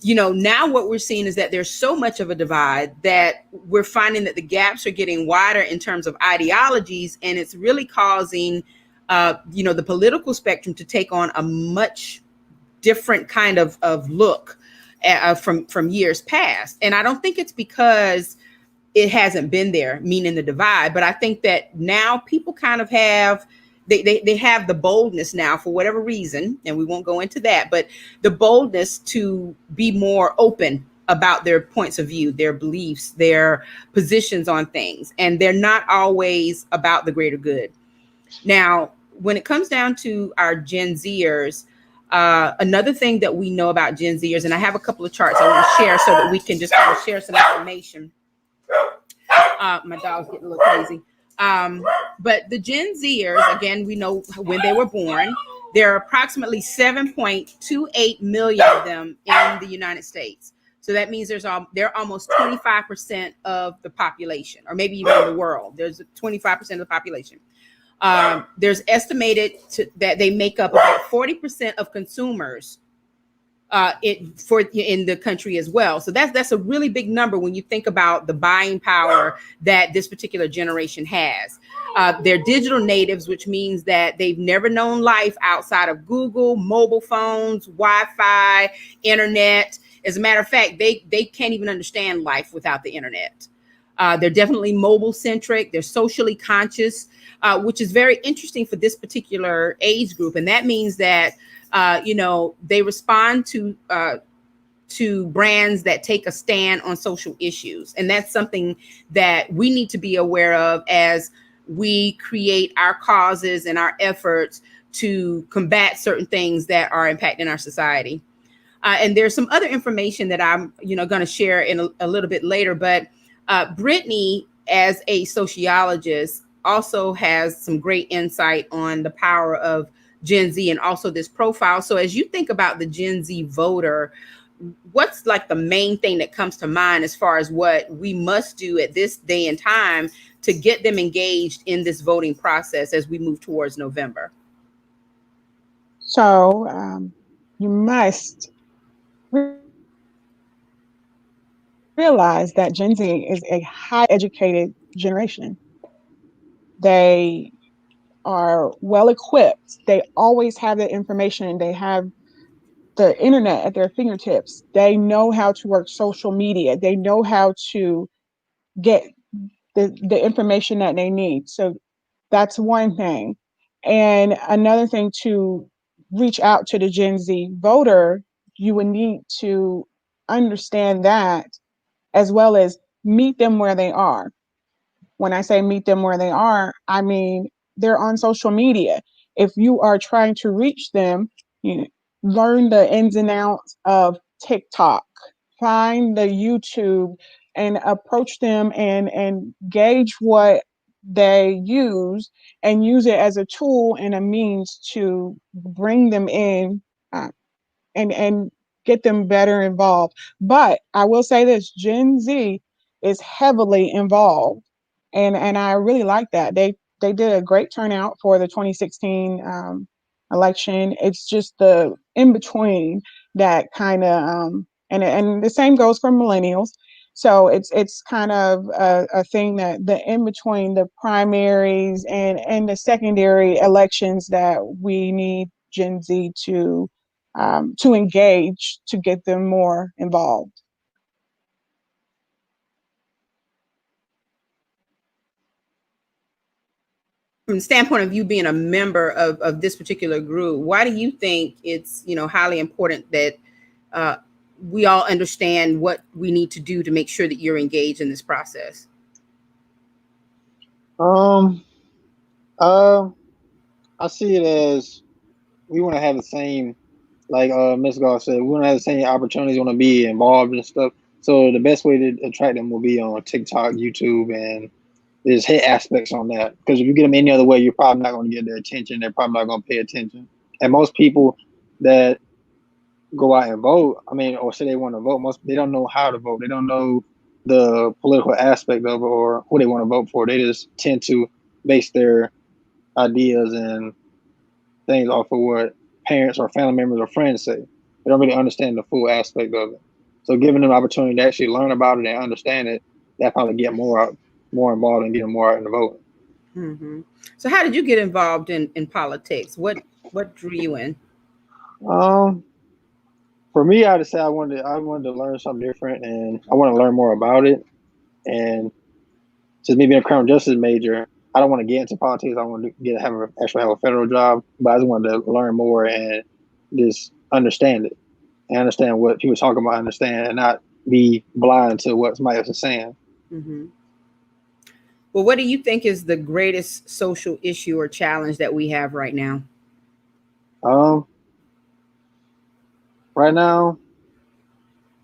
now what we're seeing is that there's so much of a divide that we're finding that the gaps are getting wider in terms of ideologies. And it's really causing, the political spectrum to take on a much different kind of look from years past. And I don't think it's because it hasn't been there, meaning the divide. But I think that now people kind of have, they have the boldness now for whatever reason, and we won't go into that, but the boldness to be more open about their points of view, their beliefs, their positions on things. And they're not always about the greater good. Now, when it comes down to our Gen Zers, another thing that we know about Gen Zers, and I have a couple of charts I want to share so that we can just kind of share some information. My dog's getting a little crazy. But the Gen Zers, again, we know when they were born. There are approximately 7.28 million of them in the United States. So that means they're almost 25% of the population, or maybe even in the world. There's 25% of the population. There's estimated that they make up about 40% of consumers in the country as well. So that's a really big number when you think about the buying power that this particular generation has. They're digital natives, which means that they've never known life outside of Google, mobile phones, Wi-Fi, internet. As a matter of fact, they can't even understand life without the internet. They're definitely mobile centric. They're socially conscious, which is very interesting for this particular age group. And that means that they respond to brands that take a stand on social issues. And that's something that we need to be aware of as we create our causes and our efforts to combat certain things that are impacting our society. And there's some other information that I'm, going to share in a little bit later. But Brittany, as a sociologist, also has some great insight on the power of Gen Z and also this profile. So as you think about the Gen Z voter, what's like the main thing that comes to mind as far as what we must do at this day and time to get them engaged in this voting process as we move towards November? So you must realize that Gen Z is a high educated generation. They are well equipped. They always have the information. They have the internet at their fingertips. They know how to work social media. They know how to get the information that they need. So that's one thing. And another thing, to reach out to the Gen Z voter, you would need to understand that, as well as meet them where they are. When I say meet them where they are, I mean they're on social media. If you are trying to reach them, you know, learn the ins and outs of TikTok, find the YouTube, and approach them and gauge what they use, and use it as a tool and a means to bring them in, uh, and get them better involved. But I will say this: Gen Z is heavily involved, and I really like that. They did a great turnout for the 2016 election. It's just the in between that kind of, and the same goes for millennials. So it's kind of a thing, that the in between the primaries and the secondary elections, that we need Gen Z to engage, to get them more involved. From the standpoint of you being a member of this particular group, why do you think it's, highly important that uh, we all understand what we need to do to make sure that you're engaged in this process? Um, uh, I see it as we want to have the same, like Ms. Goff said, we want to have the same opportunities, want to be involved and stuff. So the best way to attract them will be on TikTok, YouTube, and there's hit aspects on that. Because if you get them any other way, you're probably not going to get their attention. They're probably not going to pay attention. And most people that go out and vote, or say they want to vote, they don't know how to vote. They don't know the political aspect of it or who they want to vote for. They just tend to base their ideas and things off of what parents or family members or friends say. They don't really understand the full aspect of it. So giving them the opportunity to actually learn about it and understand it, that probably get more involved and get them more out in the voting. Mm-hmm. So how did you get involved in politics? What drew you in? For me, I would say I wanted to learn something different, and I want to learn more about it. And since me being a criminal justice major, I don't want to get into politics. I want to actually have a federal job, but I just wanted to learn more and just understand it and understand what people talking about, understand, and not be blind to what somebody else is saying. Mm-hmm. Well, what do you think is the greatest social issue or challenge that we have right now? Right now,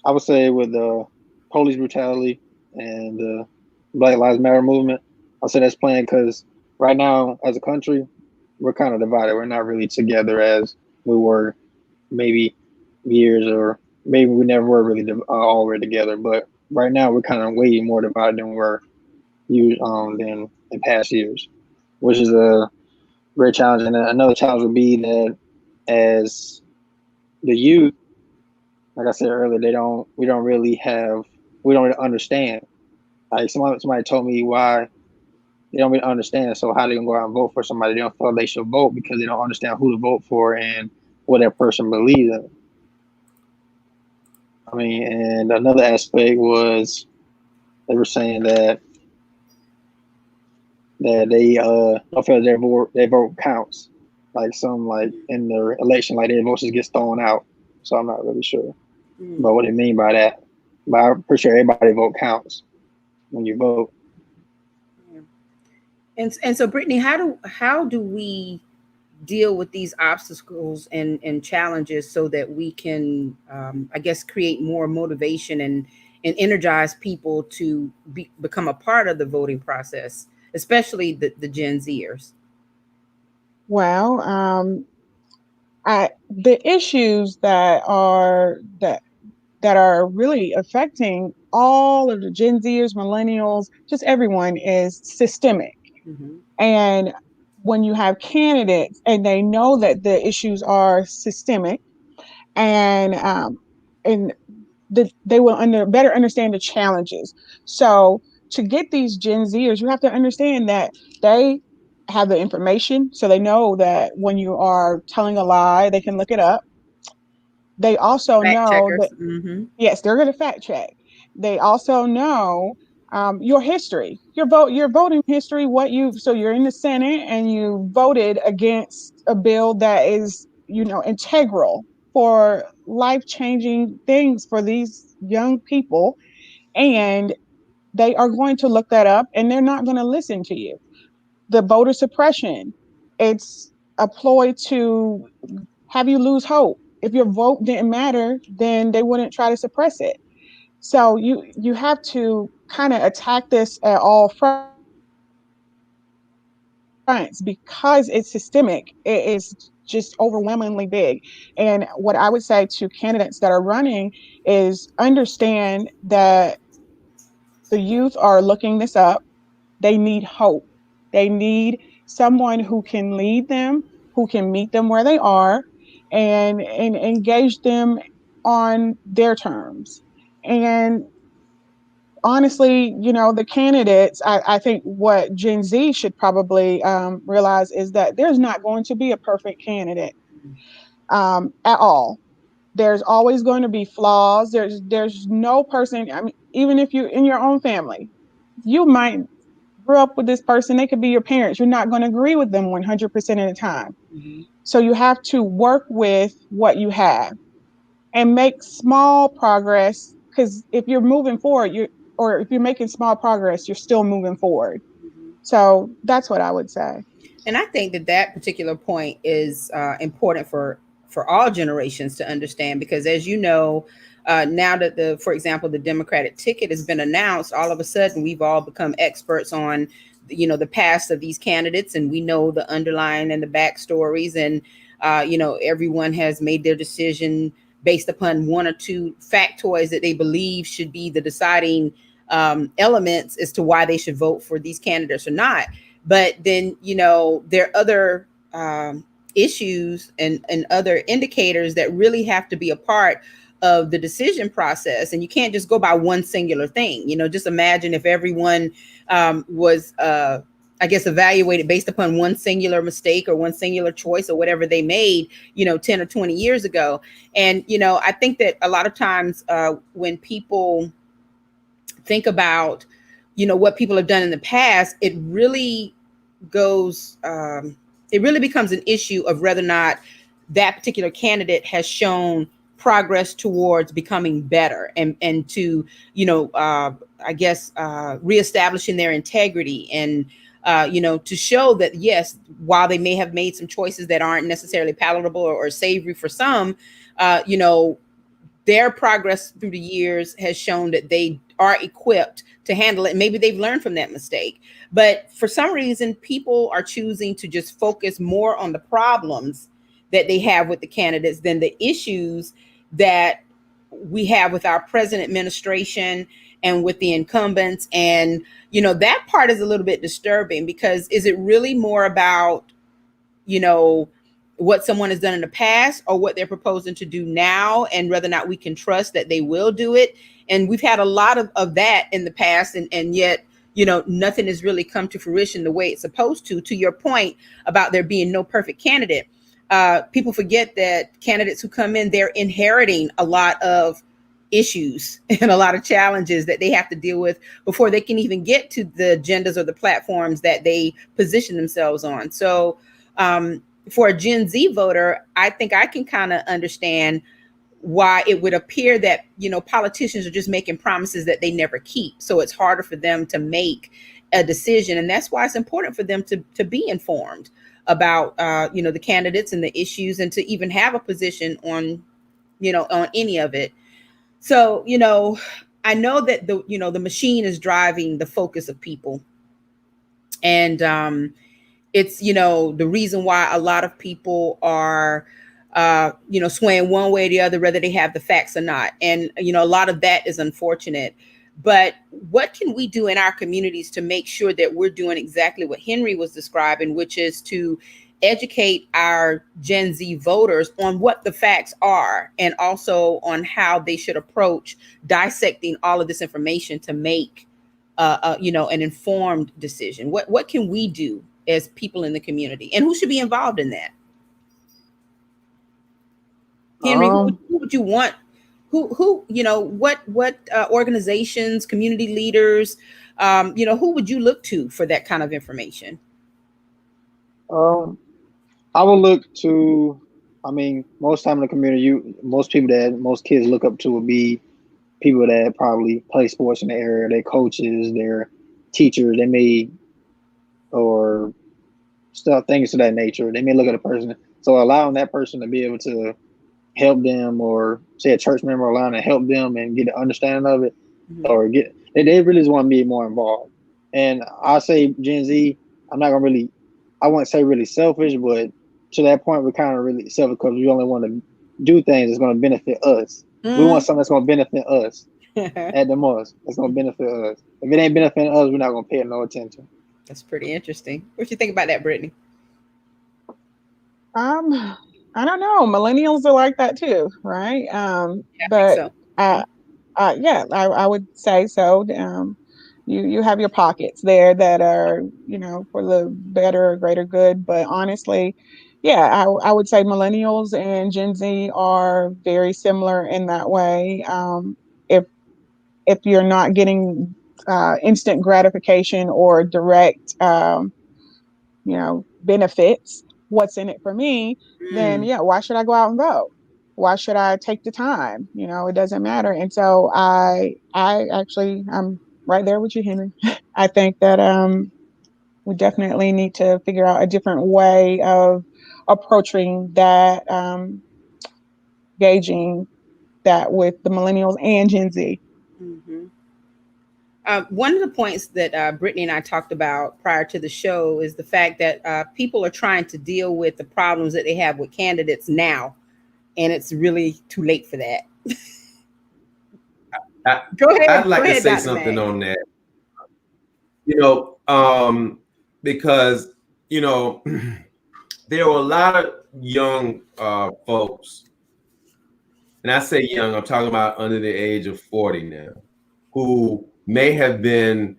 I would say with the police brutality and the Black Lives Matter movement, I'll say that's playing because right now, as a country, we're kind of divided. We're not really together as we were maybe years, or maybe we never were really all together. But right now, we're kind of way more divided than we were than in past years, which is a great challenge. And another challenge would be that as the youth, like I said earlier, we don't really understand. Like somebody told me why they don't really understand. So how they gonna go out and vote for somebody? They don't feel they should vote because they don't understand who to vote for and what that person believes in. And another aspect was they were saying that they don't feel their vote counts. Like in the election, like their votes just gets thrown out. So I'm not really sure about what they mean by that. But I'm pretty sure everybody's vote counts when you vote. And so, Brittany, how do we deal with these obstacles and challenges so that we can, I guess, create more motivation and energize people to become a part of the voting process, especially the Gen Zers? Well, the issues that that are really affecting all of the Gen Zers, millennials, just everyone is systemic. Mm-hmm. And when you have candidates and they know that the issues are systemic, and and they will better understand the challenges. So to get these Gen Zers, you have to understand that they have the information, so they know that when you are telling a lie, they can look it up. They also Fact know that, checkers. Mm-hmm. yes, they're going to fact check. They also know your history, your voting history, so you're in the Senate and you voted against a bill that is, integral for life-changing things for these young people. And they are going to look that up and they're not going to listen to you. The voter suppression, it's a ploy to have you lose hope. If your vote didn't matter, then they wouldn't try to suppress it. So you have to kind of attack this at all fronts because it's systemic. It is just overwhelmingly big. And what I would say to candidates that are running is understand that the youth are looking this up. They need hope. They need someone who can lead them, who can meet them where they are, and engage them on their terms. And honestly, the candidates, I think what Gen Z should probably realize is that there's not going to be a perfect candidate at all. There's always going to be flaws. There's no person. I mean, even if you in your own family, you might grew up with this person. They could be your parents. You're not going to agree with them 100% of the time. Mm-hmm. So you have to work with what you have and make small progress. Because if you're moving forward, or if you're making small progress, you're still moving forward. Mm-hmm. So that's what I would say. And I think that that particular point is important for all generations to understand, because as you know, now that for example, the Democratic ticket has been announced, all of a sudden we've all become experts on, the past of these candidates, and we know the underlying and the backstories, and everyone has made their decision based upon one or two factoids that they believe should be the deciding elements as to why they should vote for these candidates or not. But then, there are other issues and other indicators that really have to be a part of the decision process. And you can't just go by one singular thing. Just imagine if everyone was, I guess, evaluated based upon one singular mistake or one singular choice or whatever they made, 10 or 20 years ago. And, I think that a lot of times when people think about, what people have done in the past, it really goes, it really becomes an issue of whether or not that particular candidate has shown progress towards becoming better and to, I guess, reestablishing their integrity and, to show that, yes, while they may have made some choices that aren't necessarily palatable or savory for some, their progress through the years has shown that they are equipped to handle it. Maybe they've learned from that mistake. But for some reason, people are choosing to just focus more on the problems that they have with the candidates than the issues that we have with our present administration and with the incumbents. And, that part is a little bit disturbing, because is it really more about, what someone has done in the past or what they're proposing to do now, and whether or not we can trust that they will do it? And we've had a lot of that in the past, and yet, nothing has really come to fruition the way it's supposed to your point about there being no perfect candidate. People forget that candidates who come in, they're inheriting a lot of issues and a lot of challenges that they have to deal with before they can even get to the agendas or the platforms that they position themselves on. So for a Gen Z voter, I think I can kind of understand why it would appear that, politicians are just making promises that they never keep. So it's harder for them to make a decision. And that's why it's important for them to be informed about, the candidates and the issues, and to even have a position on, on any of it. So, I know that the machine is driving the focus of people. And it's, the reason why a lot of people are swaying one way or the other, whether they have the facts or not. And, a lot of that is unfortunate. But what can we do in our communities to make sure that we're doing exactly what Henry was describing, which is to educate our Gen Z voters on what the facts are, and also on how they should approach dissecting all of this information to make, an informed decision? What can we do as people in the community, and who should be involved in that? Henry, who would you want? What organizations, community leaders, who would you look to for that kind of information? I would look to, most time in the community, most people that most kids look up to would be people that probably play sports in the area, their coaches, their teachers, they may, or stuff, things to that nature. They may look at a person. So allowing that person to be able to help them, or say a church member allowing to help them and get an understanding of it, or they really just want to be more involved. And I say Gen Z, I'm not gonna really, I wouldn't say really selfish, but to that point we're kind of really selfish because we only want to do things that's going to benefit us. We want something that's going to benefit us at the most. That's going to benefit us. If it ain't benefiting us, we're not going to pay it no attention. That's pretty interesting. What you think about that, Brittany? I don't know. Millennials are like that too, right? I would say so. You have your pockets there that are, for the better, greater good. But honestly, I would say millennials and Gen Z are very similar in that way. If you're not getting instant gratification or direct, benefits, what's in it for me, then why should I go out and vote? Why should I take the time? It doesn't matter. And so I'm right there with you, Henry. I think that we definitely need to figure out a different way of approaching that, gauging that with the millennials and Gen Z. Mm-hmm. One of the points that Brittany and I talked about prior to the show is the fact that people are trying to deal with the problems that they have with candidates now, and it's really too late for that. Go ahead. I'd like to say something on that. Because there are a lot of young folks, and I say young, I'm talking about under the age of 40 now, who may have been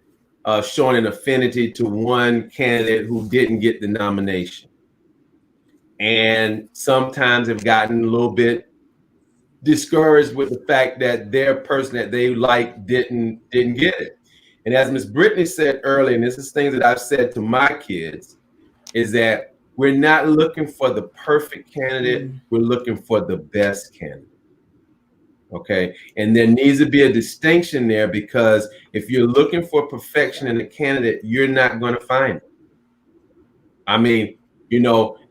showing an affinity to one candidate who didn't get the nomination, and sometimes have gotten a little bit discouraged with the fact that their person that they like didn't get it. And as Ms. Brittany said earlier, and this is things that I've said to my kids, is that we're not looking for the perfect candidate, we're looking for the best candidate. Okay, and there needs to be a distinction there, because if you're looking for perfection in a candidate, you're not going to find it.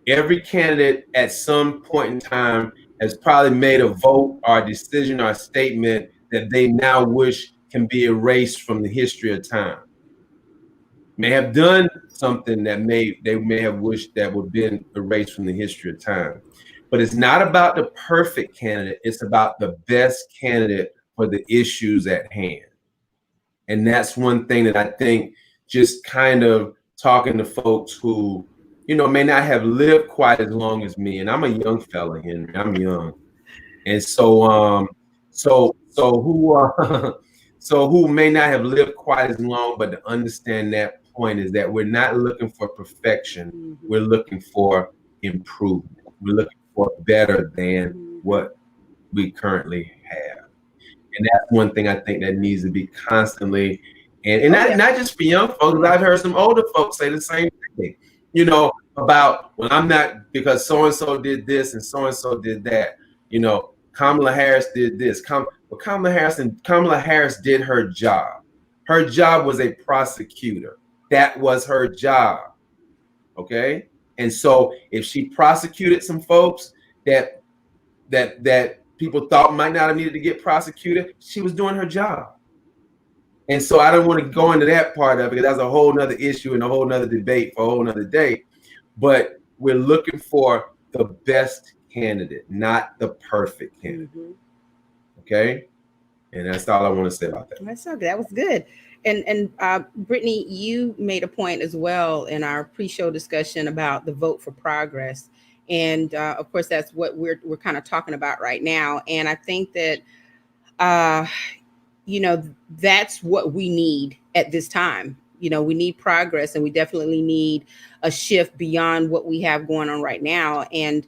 Every candidate at some point in time has probably made a vote or a decision or a statement that they now wish can be erased from the history of time. May have done something that they may have wished that would have been erased from the history of time. But it's not about the perfect candidate. It's about the best candidate for the issues at hand. And that's one thing that I think, just kind of talking to folks who, may not have lived quite as long as me. And I'm a young fella, Henry. I'm young. And so who may not have lived quite as long, but to understand that point is that we're not looking for perfection. We're looking for improvement. We're looking for better than what we currently have. And that's one thing I think that needs to be constantly, and not just for young folks, but I've heard some older folks say the same thing, about, well, I'm not, because so-and-so did this and so-and-so did that. Kamala Harris did this. Kamala Harris did her job. Her job was a prosecutor. That was her job. Okay? And so if she prosecuted some folks that people thought might not have needed to get prosecuted, she was doing her job. And so I don't want to go into that part of it, because that's a whole nother issue and a whole nother debate for a whole nother day. But we're looking for the best candidate, not the perfect candidate. Mm-hmm. Okay, and that's all I want to say about that. That's okay. That was good. And Brittany, you made a point as well in our pre-show discussion about the vote for progress, and of course that's what we're kind of talking about right now. And I think that you know, that's what we need at this time. You know, we need progress, and we definitely need a shift beyond what we have going on right now. And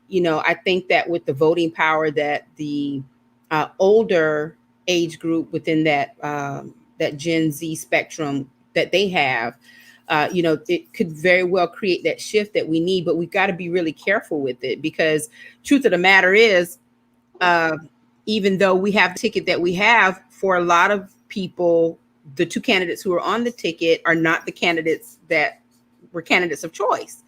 you know, I think that with the voting power that the older age group within that that Gen Z spectrum that they have, you know, it could very well create that shift that we need. But we've got to be really careful with it, because truth of the matter is, uh, even though we have the ticket that we have, for a lot of people, the two candidates who are on the ticket are not the candidates that were candidates of choice.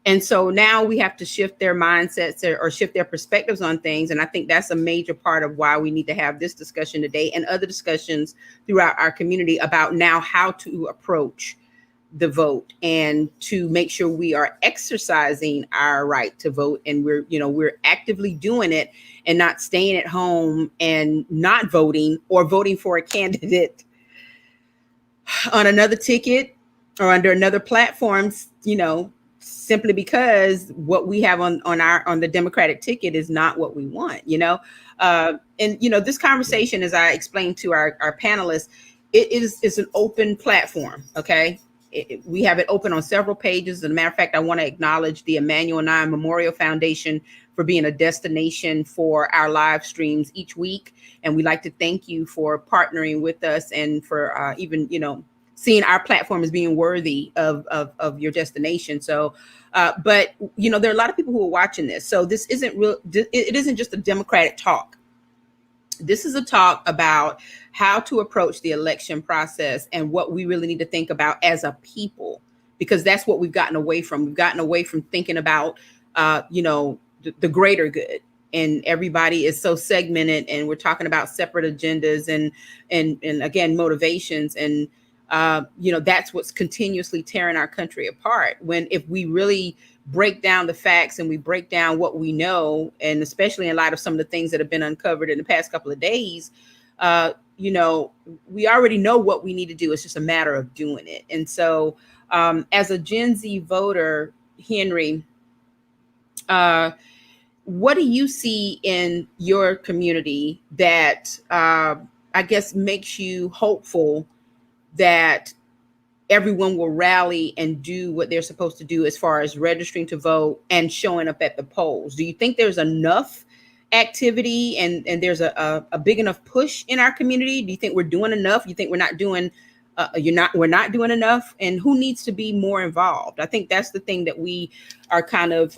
And so now we have to shift their mindsets or shift their perspectives on things. And I think that's a major part of why we need to have this discussion today and other discussions throughout our community about now how to approach the vote and to make sure we are exercising our right to vote, and we're actively doing it and not staying at home and not voting, or voting for a candidate on another ticket or under another platform, you know, simply because what we have on the Democratic ticket is not what we want, you know. And you know, this conversation, as I explained to our panelists, it's an open platform. Okay, we have it open on several pages. As a matter of fact, I want to acknowledge the Emmanuel Nye Memorial Foundation for being a destination for our live streams each week. And we'd like to thank you for partnering with us, and for even, you know, seeing our platform as being worthy of your destination. So, but, you know, there are a lot of people who are watching this. So this isn't real. It isn't just a Democratic talk. This is a talk about how to approach the election process and what we really need to think about as a people, because that's what we've gotten away from. We've gotten away from thinking about, you know, the greater good. And everybody is so segmented, and we're talking about separate agendas and again, motivations. And, you know, that's what's continuously tearing our country apart. When if we really break down the facts and we break down what we know, and especially in light of some of the things that have been uncovered in the past couple of days, you know, we already know what we need to do. It's just a matter of doing it. And so as a Gen Z voter, Henry, what do you see in your community that I guess makes you hopeful that everyone will rally and do what they're supposed to do as far as registering to vote and showing up at the polls? Do you think there's enough activity and there's a big enough push in our community? Do you think we're doing enough? You think we're not doing we're not doing enough? And who needs to be more involved? I think that's the thing that we are kind of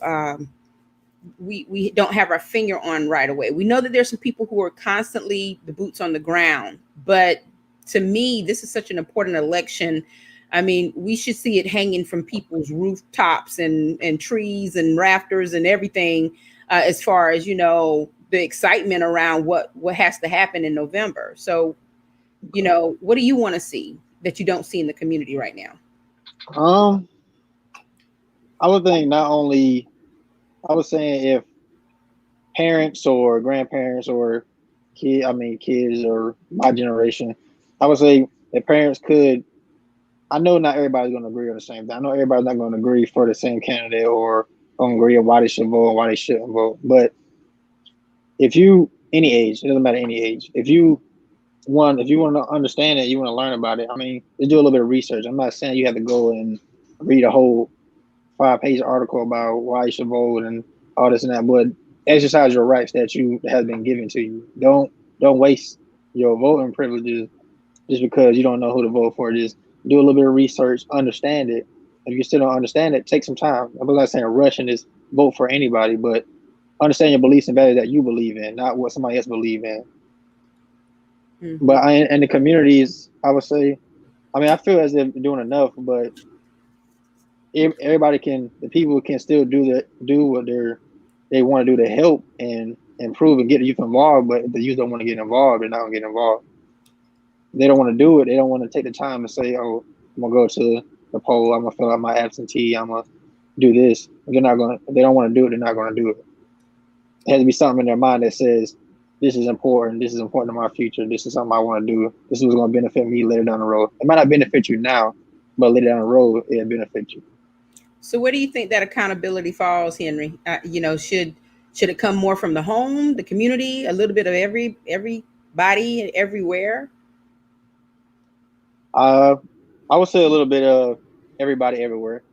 we don't have our finger on right away. We know that there's some people who are constantly the boots on the ground, but to me, this is such an important election. I mean, we should see it hanging from people's rooftops and trees and rafters and everything, as far as, you know, the excitement around what has to happen in November. So, you know, what do you want to see that you don't see in the community right now? I would think not only, I was saying if parents or grandparents or kids or my generation, I would say if parents could, I know not everybody's going to agree on the same thing. I know everybody's not going to agree for the same candidate or don't agree on why they should vote and why they shouldn't vote. But if you, any age, it doesn't matter any age, if you want to understand it, you want to learn about it, I mean, just do a little bit of research. I'm not saying you have to go and read a whole 5-page article about why you should vote and all this and that, but exercise your rights that has been given to you. Don't waste your voting privileges just because you don't know who to vote for. Just do a little bit of research, understand it. If you still don't understand it, take some time. I'm not saying rush and just vote for anybody, but understand your beliefs and values that you believe in, not what somebody else believes in. Mm-hmm. But in the communities, I would say, I mean, I feel as if they're doing enough, but the people can still do what they want to do to help and improve and get the youth involved. But if the youth don't want to get involved, they're not going to get involved. They don't want to do it. They don't want to take the time to say, "Oh, I'm gonna go to the poll. I'm gonna fill out my absentee. I'm gonna do this. They don't want to do it, they're not going to do it. It has to be something in their mind that says, this is important. This is important to my future. This is something I want to do. This is what's going to benefit me later down the road. It might not benefit you now, but later down the road, it'll benefit you. So where do you think that accountability falls, Henry? Should it come more from the home, the community, a little bit of everybody everywhere? I would say a little bit of everybody everywhere,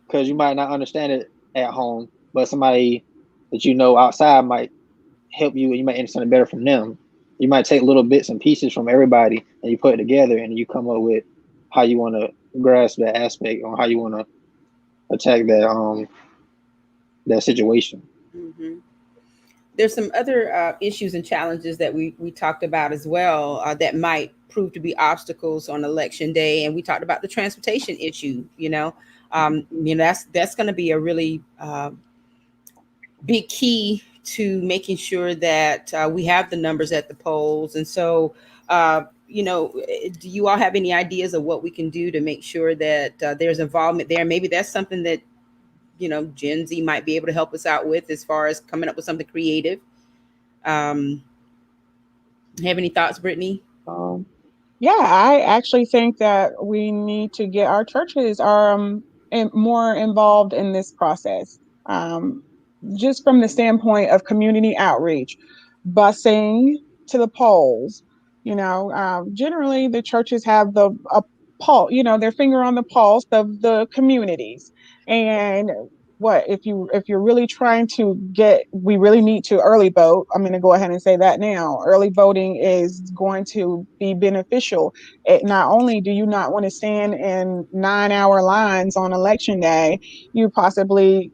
because you might not understand it at home, but somebody that you know outside might help you, and you might understand it better from them. You might take little bits and pieces from everybody, and you put it together, and you come up with how you want to grasp that aspect, or how you want to attack that situation. Mm-hmm. There's some other issues and challenges that we talked about as well that might prove to be obstacles on election day, and we talked about the transportation issue. That's going to be a really big key to making sure that we have the numbers at the polls. And so, do you all have any ideas of what we can do to make sure that there's involvement there? Maybe that's something that Gen Z might be able to help us out with, as far as coming up with something creative. Have any thoughts, Brittany? Yeah, I actually think that we need to get our churches more involved in this process. Just from the standpoint of community outreach, busing to the polls. Generally the churches have a pulse, their finger on the pulse of the communities. And if you're really trying to we really need to early vote. I'm going to go ahead and say that now. Early voting is going to be beneficial. Not only do you not want to stand in 9-hour lines on election day, you possibly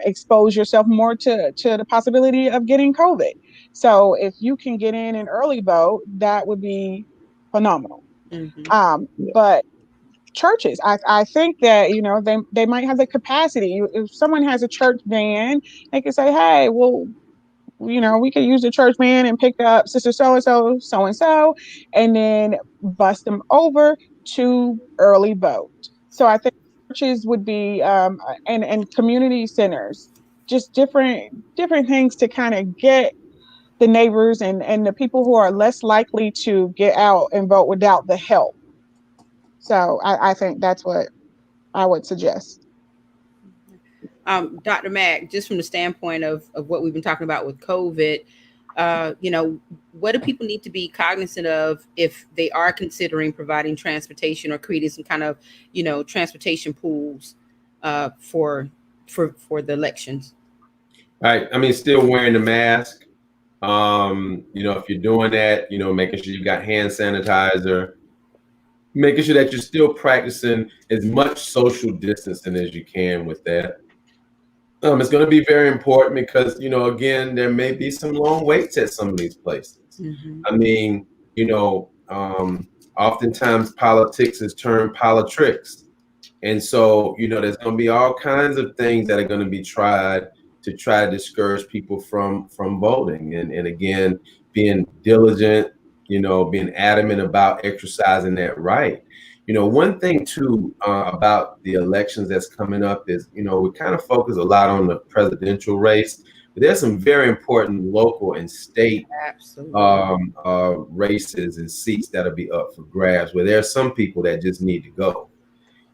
expose yourself more to the possibility of getting COVID. So if you can get in and early vote, that would be phenomenal. Mm-hmm. But churches, I think that they might have the capacity. If someone has a church van, they can say, hey, well, we could use the church van and pick up sister so and so, and then bus them over to early vote. So I think churches would be and community centers, just different things to kind of get the neighbors and the people who are less likely to get out and vote without the help. So I think that's what I would suggest. Dr. Mack, just from the standpoint of what we've been talking about with COVID, what do people need to be cognizant of if they are considering providing transportation or creating some kind of, transportation pools for the elections? Right. I mean, still wearing the mask. If you're doing that, making sure you got hand sanitizer, making sure that you're still practicing as much social distancing as you can with that. It's going to be very important because, again, there may be some long waits at some of these places. Mm-hmm. I mean, oftentimes politics is turned politricks. And so, there's going to be all kinds of things that are going to be tried to try to discourage people from voting. And again, being diligent, being adamant about exercising that right. One thing too about the elections that's coming up is, we kind of focus a lot on the presidential race, but there's some very important local and state races and seats that'll be up for grabs, where there are some people that just need to go.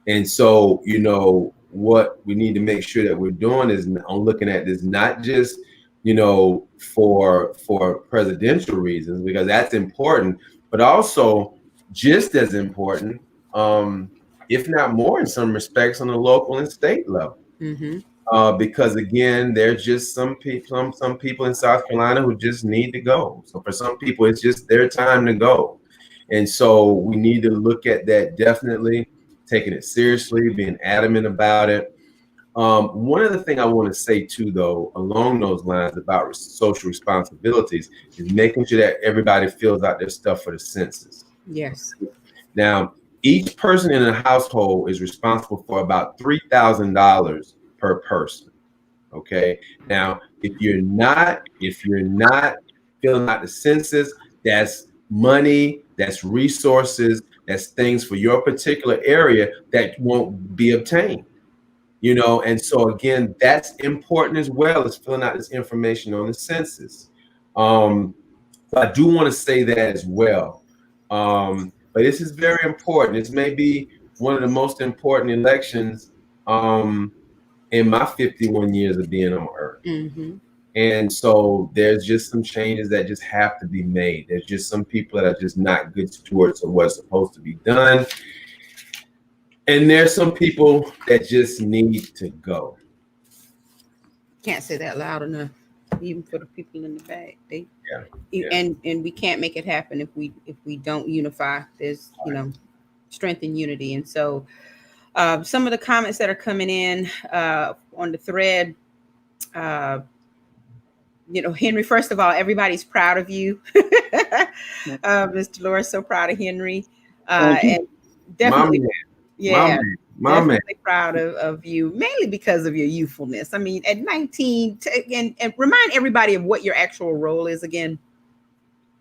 And so, what we need to make sure that we're doing is looking at this, not just, for presidential reasons, because that's important, but also just as important, if not more in some respects, on the local and state level. Mm-hmm. Because again, there's just some people in South Carolina who just need to go. So for some people, it's just their time to go. And so we need to look at that, definitely taking it seriously, being adamant about it. One other thing I want to say too, though, along those lines about social responsibilities, is making sure that everybody fills out their stuff for the census. Yes. Now, each person in a household is responsible for about $3,000 per person. Okay. Now, if you're not filling out the census, that's money, that's resources, that's things for your particular area that won't be obtained. And so again, that's important as well as filling out this information on the census. So I do want to say that as well. But this is very important. This may be one of the most important elections in my 51 years of being on Earth. Mm-hmm. And so there's just some changes that just have to be made. There's just some people that are just not good stewards of what's supposed to be done. And there's some people that just need to go. Can't say that loud enough, even for the people in the back. Yeah. And we can't make it happen if we don't unify. There's strength in unity. And so some of the comments that are coming in on the thread, Henry, first of all, everybody's proud of you. Ms. Dolores, so proud of Henry. And definitely, definitely proud of you, mainly because of your youthfulness. I mean, at 19, and remind everybody of what your actual role is again.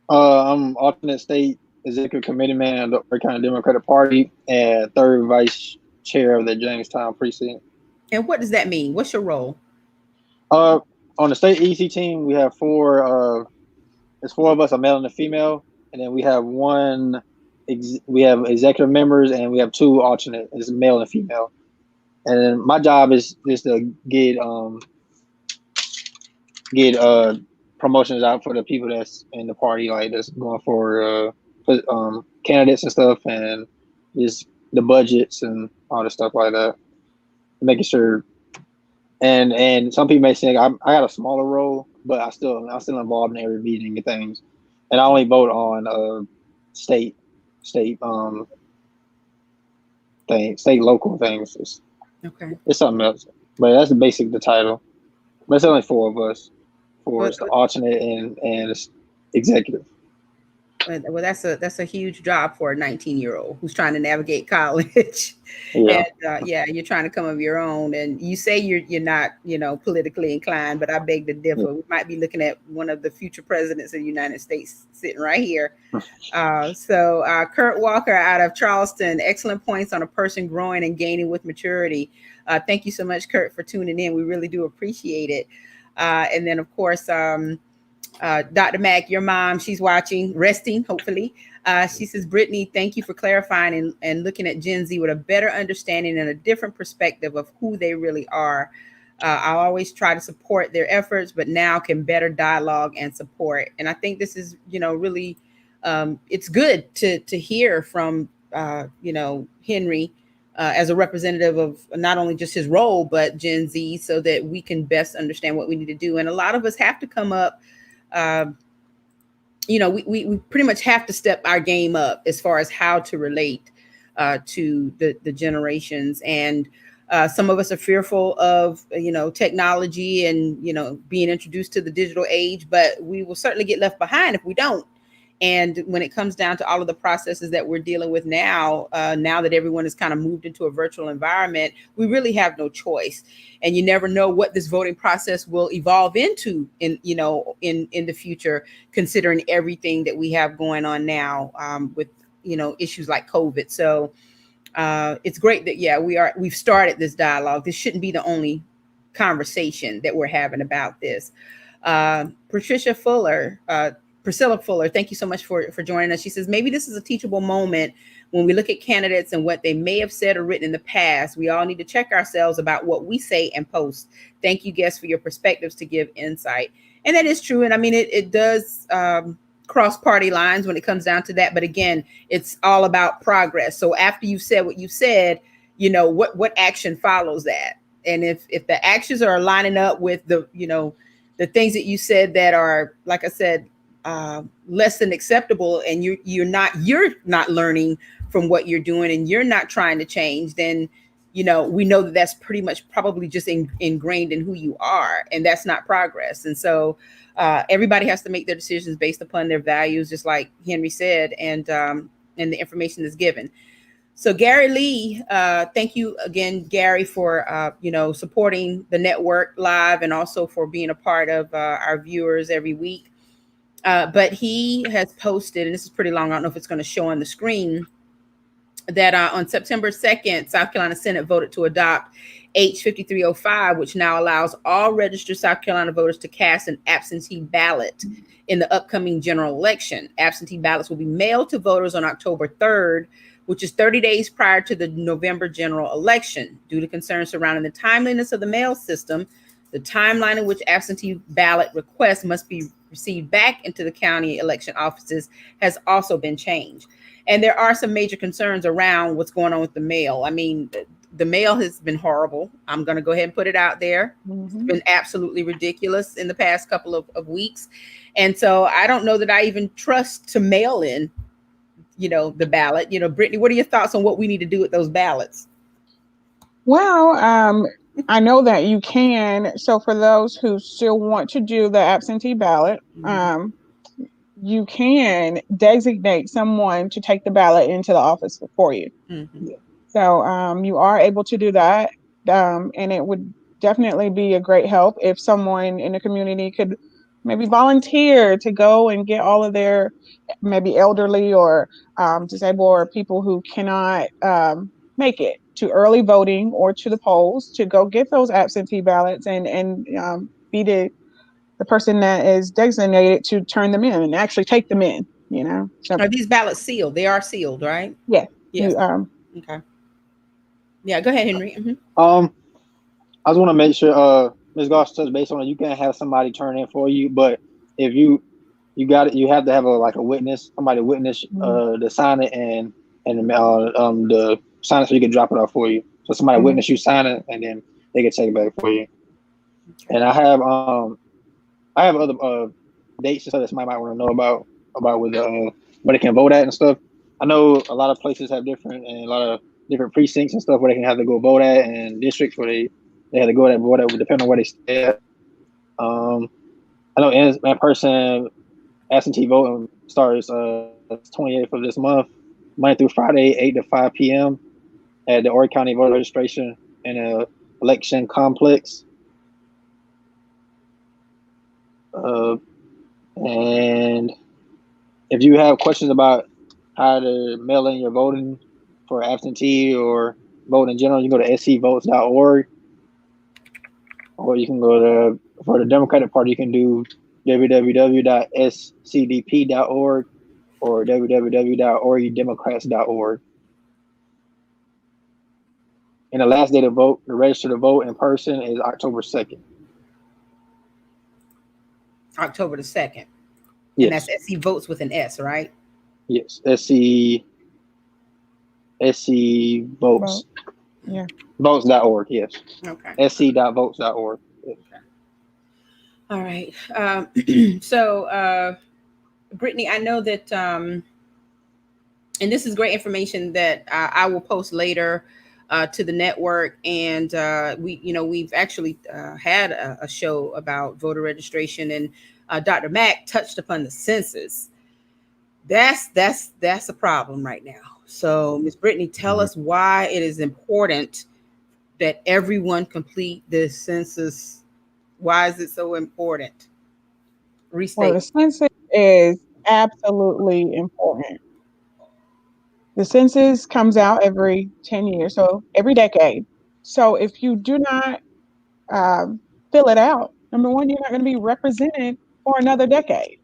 I'm alternate state executive committee man of the Orange County Democratic Party and third vice chair of the Jamestown precinct. And what does that mean? What's your role? On the state EC team, we have four. There's four of us, a male and a female, and then we have we have executive members, and we have two alternate, it's male and female. And then my job is to get promotions out for the people that's in the party, like that's going for candidates and stuff, and just the budgets and all the stuff like that, making sure. And some people may think I got a smaller role, but I'm still involved in every meeting and things. And I only vote on state local things. It's something else, but that's the title. But it's only four of us. It's the alternate and it's executive. Well, that's a huge job for a 19-year-old who's trying to navigate college. Yeah. And you're trying to come of your own. And you say you're not, politically inclined, but I beg to differ. Yeah. We might be looking at one of the future presidents of the United States sitting right here. So Kurt Walker out of Charleston, excellent points on a person growing and gaining with maturity. Thank you so much, Kurt, for tuning in. We really do appreciate it. And then, of course, Dr. Mack, your mom, she's watching, resting, hopefully. She says, Brittany, thank you for clarifying and looking at Gen Z with a better understanding and a different perspective of who they really are. I always try to support their efforts, but now can better dialogue and support. And I think this is, really, it's good to hear from, Henry as a representative of not only just his role, but Gen Z, so that we can best understand what we need to do. And a lot of us have to come up. We pretty much have to step our game up as far as how to relate to the generations. And some of us are fearful of, technology and, being introduced to the digital age, but we will certainly get left behind if we don't. And when it comes down to all of the processes that we're dealing with now that everyone has kind of moved into a virtual environment, we really have no choice. And you never know what this voting process will evolve into in the future, considering everything that we have going on now with, issues like COVID. So it's great that, we've started this dialogue. This shouldn't be the only conversation that we're having about this. Priscilla Fuller, thank you so much for joining us. She says, maybe this is a teachable moment when we look at candidates and what they may have said or written in the past. We all need to check ourselves about what we say and post. Thank you, guests, for your perspectives to give insight. And that is true. And I mean, it does cross party lines when it comes down to that. But again, it's all about progress. So after you've said what you've said, what action follows that? And if the actions are lining up with the things that you said that are, like I said, less than acceptable, and you're not learning from what you're doing, and you're not trying to change, then we know that that's pretty much probably just ingrained in who you are, and that's not progress. And so everybody has to make their decisions based upon their values, just like Henry said, and the information is given. So Gary Lee, thank you again, Gary, for supporting the network live, and also for being a part of our viewers every week. But he has posted, and this is pretty long, I don't know if it's going to show on the screen, that on September 2nd, South Carolina Senate voted to adopt H 5305, which now allows all registered South Carolina voters to cast an absentee ballot in the upcoming general election. Absentee ballots will be mailed to voters on October 3rd, which is 30 days prior to the November general election. Due to concerns surrounding the timeliness of the mail system, the timeline in which absentee ballot requests must be received back into the county election offices has also been changed. And there are some major concerns around what's going on with the mail. I mean, the mail has been horrible. I'm going to go ahead and put it out there. It's been absolutely ridiculous in the past couple of weeks. And so I don't know that I even trust to mail in, the ballot. Brittany, what are your thoughts on what we need to do with those ballots? Well, I know that you can. So for those who still want to do the absentee ballot, you can designate someone to take the ballot into the office for you. So you are able to do that. And it would definitely be a great help if someone in the community could maybe volunteer to go and get all of their maybe elderly or disabled or people who cannot make it to early voting or to the polls to go get those absentee ballots and be the person that is designated to turn them in and actually take them in, So, are these ballots sealed? They are sealed, right? Yeah. Yes. Okay. Yeah, go ahead, Henry. I just want to make sure, Ms. Goss touched base on it. You can't have somebody turn in for you, but if you got it, you have to have a witness, somebody witness to sign it and the sign it so you can drop it off for you. So somebody witness you sign it, and then they can take it back for you. And I have other dates and stuff that somebody might want to know about with where they can vote at and stuff. I know a lot of places have different precincts and stuff where they can have to go vote at, and districts where they have to go at whatever, depending on where they stay at. I know in person absentee voting starts 28th of this month, Monday through Friday, 8 to 5 p.m. at the Horry County Voter Registration and Election Complex. And if you have questions about how to mail in your voting for absentee or vote in general, you can go to scvotes.org, or you can go to, for the Democratic Party, you can do www.scdp.org or www.orydemocrats.org. And the last day to vote, to register to vote in person, is October 2nd. October the 2nd. Yes. And that's SC Votes with an S, right? Yes. SC Votes. Yeah. Votes.org, yes. Okay. sc.votes.org. Yes. Okay. All right. So, Brittany, I know that, and this is great information that I will post later to the network. And we've actually had a show about voter registration, and Dr. Mack touched upon the census. That's a problem right now. So, Ms. Brittany, tell us why it is important that everyone complete the census. Why is it so important? Restate. Well, the census is absolutely important. The census comes out every 10 years, so every decade. So if you do not fill it out, number one, you're not going to be represented for another decade.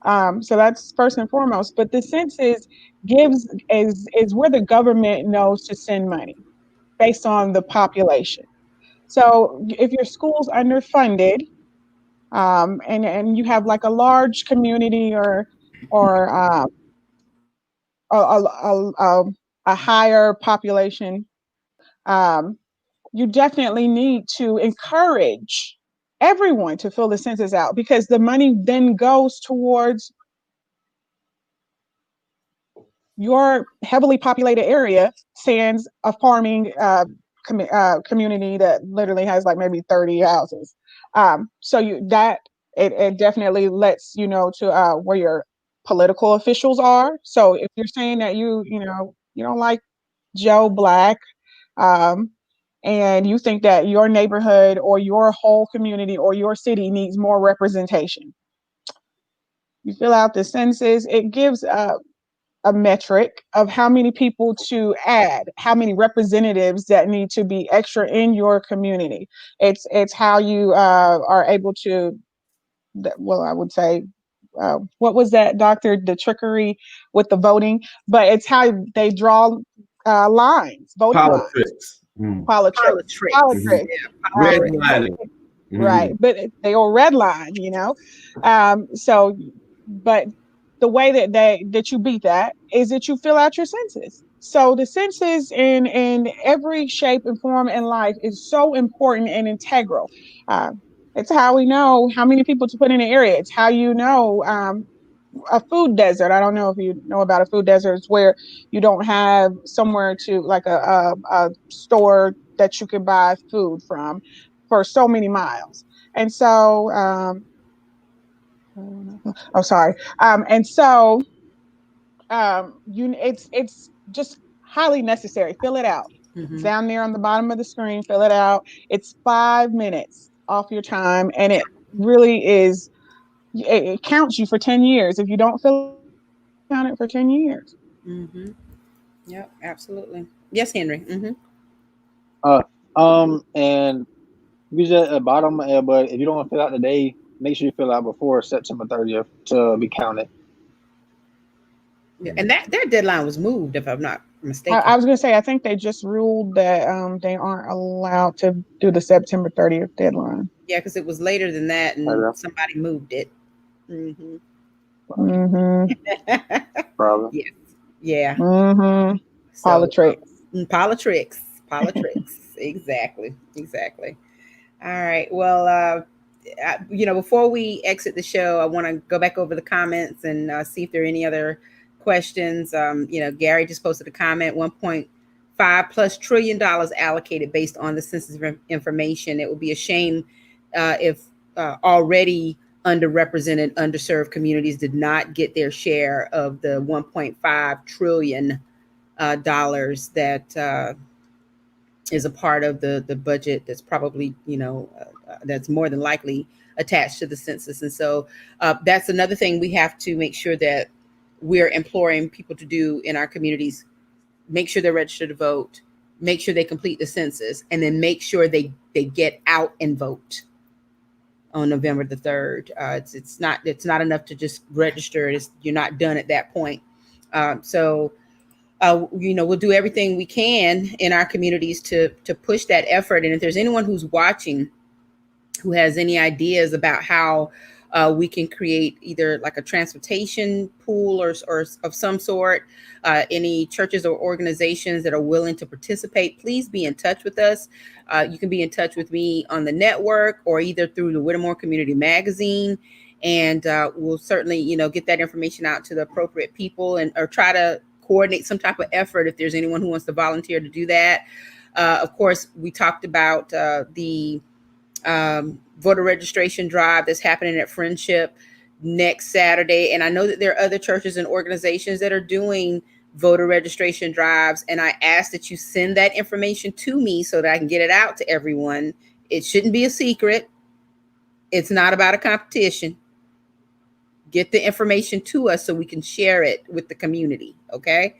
So that's first and foremost. But the census is where the government knows to send money based on the population. So if your school's underfunded, and you have like a large community or a higher population, you definitely need to encourage everyone to fill the census out, because the money then goes towards your heavily populated area, sans a farming community that literally has like maybe 30 houses. So it definitely lets you know to where your political officials are. So if you're saying that you don't like Joe Black, and you think that your neighborhood or your whole community or your city needs more representation, you fill out the census. It gives a metric of how many people to add, how many representatives that need to be extra in your community. It's how you are able to, well, I would say, what was that, Doctor? The trickery with the voting, but it's how they draw lines, voting lines, Politics. politics, Politics. Mhm. politics. Yeah. Redlining. Right, but they all redline, you know. So, but the way that you beat that is that you fill out your census. So the census in every shape and form in life is so important and integral. Uh, it's how we know how many people to put in an area. It's how you know a food desert. I don't know if you know about a food desert. It's where you don't have somewhere to, like a store that you can buy food from for so many miles. And so, oh, sorry. And so, it's just highly necessary. Fill it out. It's Mm-hmm. down there on the bottom of the screen. Fill it out. It's 5 minutes off your time, and it really is. It counts you for 10 years. If you don't fill it, count it for 10 years. Mm-hmm. Yep, absolutely. Yes, Henry. Mm-hmm. Uh, and use it at the bottom, but if you don't want to fill out today, make sure you fill out before September 30th to be counted. Yeah. And that their deadline was moved, if I'm not I mistaken. was going to say, I think they just ruled that they aren't allowed to do the September 30th deadline. Yeah, because it was later than that, and Okay. somebody moved it. Mm-hmm. Mm-hmm. Probably. Yes. Yeah. Mm-hmm. So, Politics. politics, politics. Exactly. Exactly. All right. Well, before we exit the show, I want to go back over the comments and see if there are any other questions. Gary just posted a comment: 1.5 plus trillion dollars allocated based on the census information. It would be a shame if already underrepresented, underserved communities did not get their share of the 1.5 trillion dollars that is a part of the budget that's probably that's more than likely attached to the census. And so that's another thing we have to make sure that we're imploring people to do in our communities: make sure they're registered to vote, make sure they complete the census, and then make sure they get out and vote on November the 3rd. It's not enough to just register. You're not done at that point. So we'll do everything we can in our communities to push that effort. And if there's anyone who's watching who has any ideas about how we can create either like a transportation pool or of some sort, any churches or organizations that are willing to participate, please be in touch with us. You can be in touch with me on the network or either through the Whittemore Community Magazine. And we'll certainly, get that information out to the appropriate people or try to coordinate some type of effort if there's anyone who wants to volunteer to do that. Of course, we talked about the voter registration drive that's happening at Friendship next Saturday. And I know that there are other churches and organizations that are doing voter registration drives. And I ask that you send that information to me so that I can get it out to everyone. It shouldn't be a secret. It's not about a competition. Get the information to us so we can share it with the community. Okay.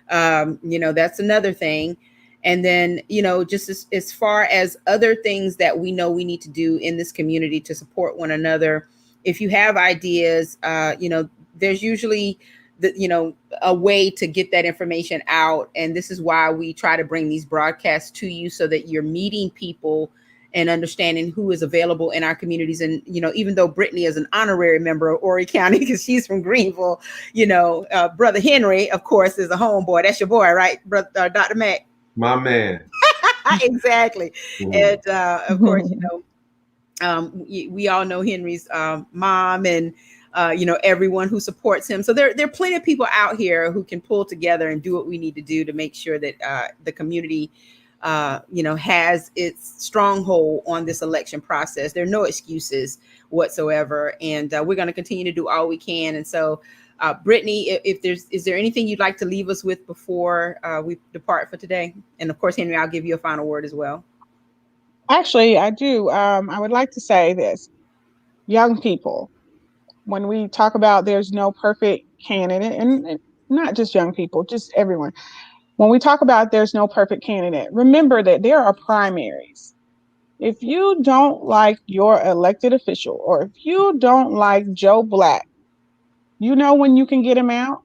That's another thing. And then, just as far as other things that we know we need to do in this community to support one another, if you have ideas, there's usually a way to get that information out. And this is why we try to bring these broadcasts to you so that you're meeting people and understanding who is available in our communities. And, even though Brittany is an honorary member of Horry County because she's from Greenville, Brother Henry, of course, is a homeboy. That's your boy, right, Brother Dr. Mack? My man. Exactly. Mhm. And of course, we all know Henry's mom and everyone who supports him. So there are plenty of people out here who can pull together and do what we need to do to make sure that the community has its stronghold on this election process. There are no excuses whatsoever, and we're going to continue to do all we can. And so, Brittany, is there anything you'd like to leave us with before we depart for today? And of course, Henry, I'll give you a final word as well. Actually, I do. I would like to say this: young people, when we talk about there's no perfect candidate, and not just young people, just everyone. When we talk about there's no perfect candidate, remember that there are primaries. If you don't like your elected official, or if you don't like Joe Black, you know when you can get him out?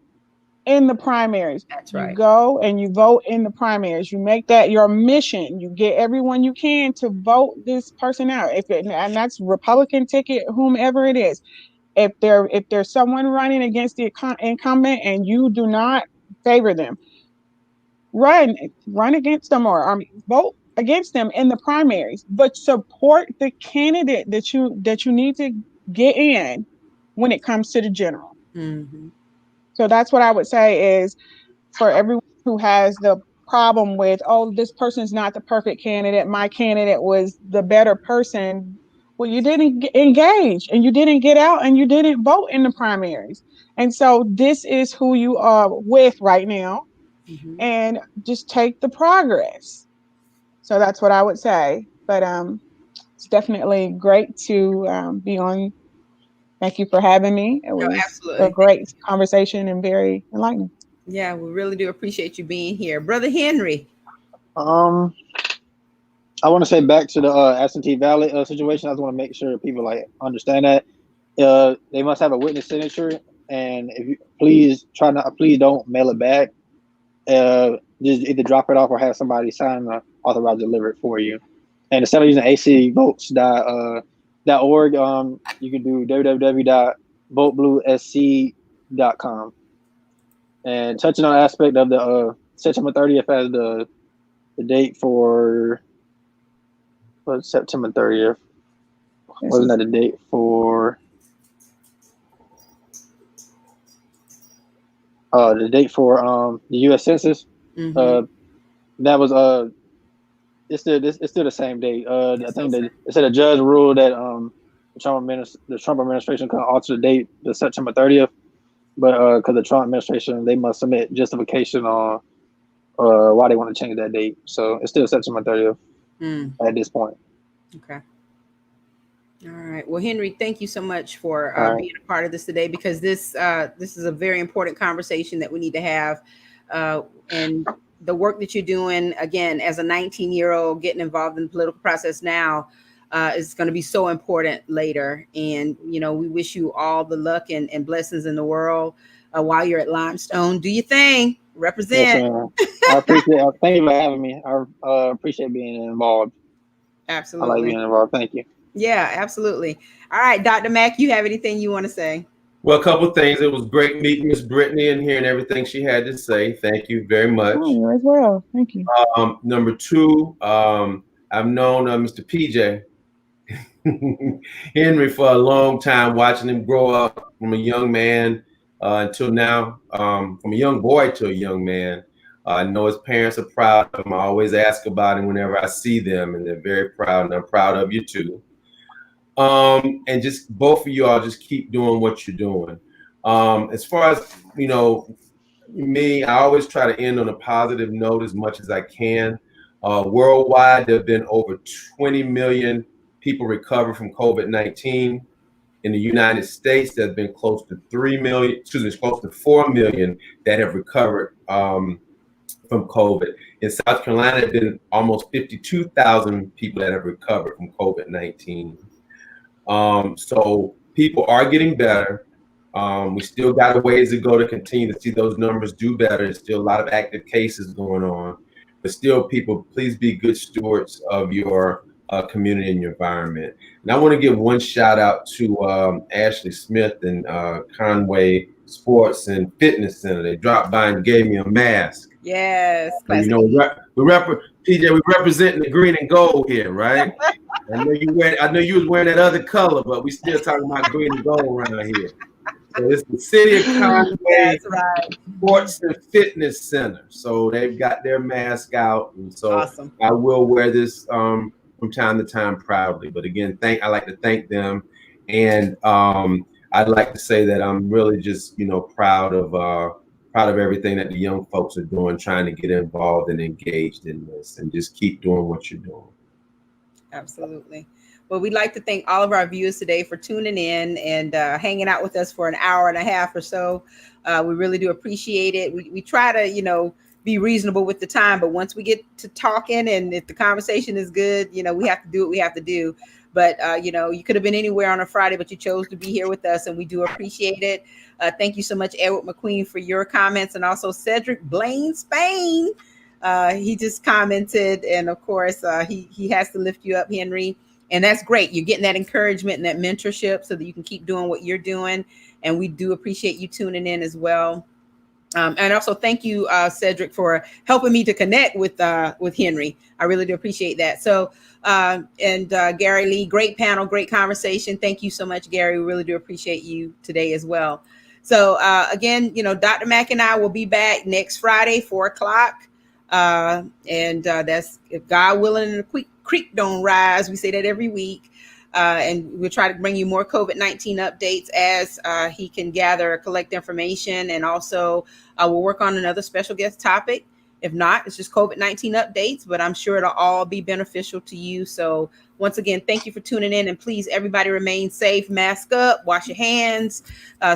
In the primaries. That's You right. go and you vote in the primaries. You make that your mission. You get everyone you can to vote this person out. And that's Republican ticket, whomever it is. If there's someone running against the incumbent and you do not favor them, run against them, or vote against them in the primaries, but support the candidate that you need to get in when it comes to the general. Mm-hmm. So that's what I would say is for everyone who has the problem with, oh, this person's not the perfect candidate, my candidate was the better person. Well, you didn't engage, and you didn't get out, and you didn't vote in the primaries. And so this is who you are with right now. Mm-hmm. And just take the progress. So that's what I would say. But it's definitely great to be on. Thank you for having me. It No, was a absolutely. great conversation and very enlightening. Yeah, we really do appreciate you being here. Brother Henry. I want to say back to the absentee ballot situation. I just want to make sure people like understand that they must have a witness signature, and if you please don't mail it back. Just either drop it off or have somebody sign the authorized deliver it for you. And instead of using acvotes.org, you can do www.votebluesc.com. And touching on the aspect of the September 30th as the date for September 30th. Wasn't that the date for the U.S. Census? Mm-hmm. That was it's still the same date. I think that it said a judge ruled that the Trump administration couldn't alter the date to September 30th, but because the Trump administration, they must submit justification on why they want to change that date. So it's still September 30th at this point. Okay. All right. Well, Henry, thank you so much for being a part of this today, because this is a very important conversation that we need to have. And the work that you're doing, again, as a 19-year-old, getting involved in the political process now is going to be so important later. And, you know, we wish you all the luck and blessings in the world while you're at Limestone. Do your thing. Represent. Yes, I appreciate it. Thank you for having me. I appreciate being involved. Absolutely. I like being involved. Thank you. Yeah, absolutely. All right, Dr. Mack, you have anything you want to say? Well, a couple of things. It was great meeting Miss Brittany and hearing everything she had to say. Thank you very much. Oh, you as well. Thank you. Number two, I've known Mr. PJ Henry for a long time, watching him grow up from a young man until now, from a young boy to a young man. I know his parents are proud of him. I always ask about him whenever I see them, and they're very proud, and I'm proud of you too. And just both of you all just keep doing what you're doing. As far as, you know, me, I always try to end on a positive note as much as I can. Worldwide, there have been over 20 million people recover from COVID-19. In the United States, there have been close to 4 million that have recovered from COVID. In South Carolina, there have been almost 52,000 people that have recovered from COVID-19. So people are getting better. We still got a ways to go to continue to see those numbers do better. There's still a lot of active cases going on, but still, people, please be good stewards of your community and your environment. And I want to give one shout out to Ashley Smith and Conway Sports and Fitness Center. They dropped by and gave me a mask. Yes. And, you know, PJ, we representing the green and gold here, right? I know you was wearing that other color, but we still talking about green and gold around here. So it's the City of Conway Sports and Fitness Center. So they've got their mask out, and so awesome. I will wear this from time to time proudly. But again, I like to thank them, and I'd like to say that I'm really just, you know, proud of everything that the young folks are doing, trying to get involved and engaged in this, and just keep doing what you're doing. Absolutely. Well, we'd like to thank all of our viewers today for tuning in and hanging out with us for an hour and a half or so. We really do appreciate it. We try to, you know, be reasonable with the time, but once we get to talking and if the conversation is good, you know, we have to do what we have to do. But, you know, you could have been anywhere on a Friday, but you chose to be here with us, and we do appreciate it. Thank you so much, Edward McQueen, for your comments, and also Cedric Blaine Spain. He just commented, and of course, he has to lift you up, Henry. And that's great. You're getting that encouragement and that mentorship so that you can keep doing what you're doing. And we do appreciate you tuning in as well. And also thank you, Cedric, for helping me to connect with Henry. I really do appreciate that. So, and Gary Lee, great panel, great conversation. Thank you so much, Gary. We really do appreciate you today as well. So again, you know, Dr. Mack and I will be back next Friday, 4 o'clock. And that's if God willing and the creek don't rise. We say that every week. And we'll try to bring you more COVID-19 updates as he can gather, collect information. And also we'll work on another special guest topic. If not, it's just COVID-19 updates, but I'm sure it'll all be beneficial to you. So once again, thank you for tuning in, and please, everybody remain safe, mask up, wash your hands,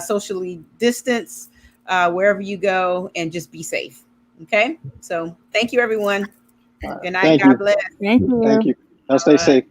socially distance wherever you go, and just be safe. Okay. So thank you, everyone. Good night. God bless. Thank you. Thank you. Y'all stay safe.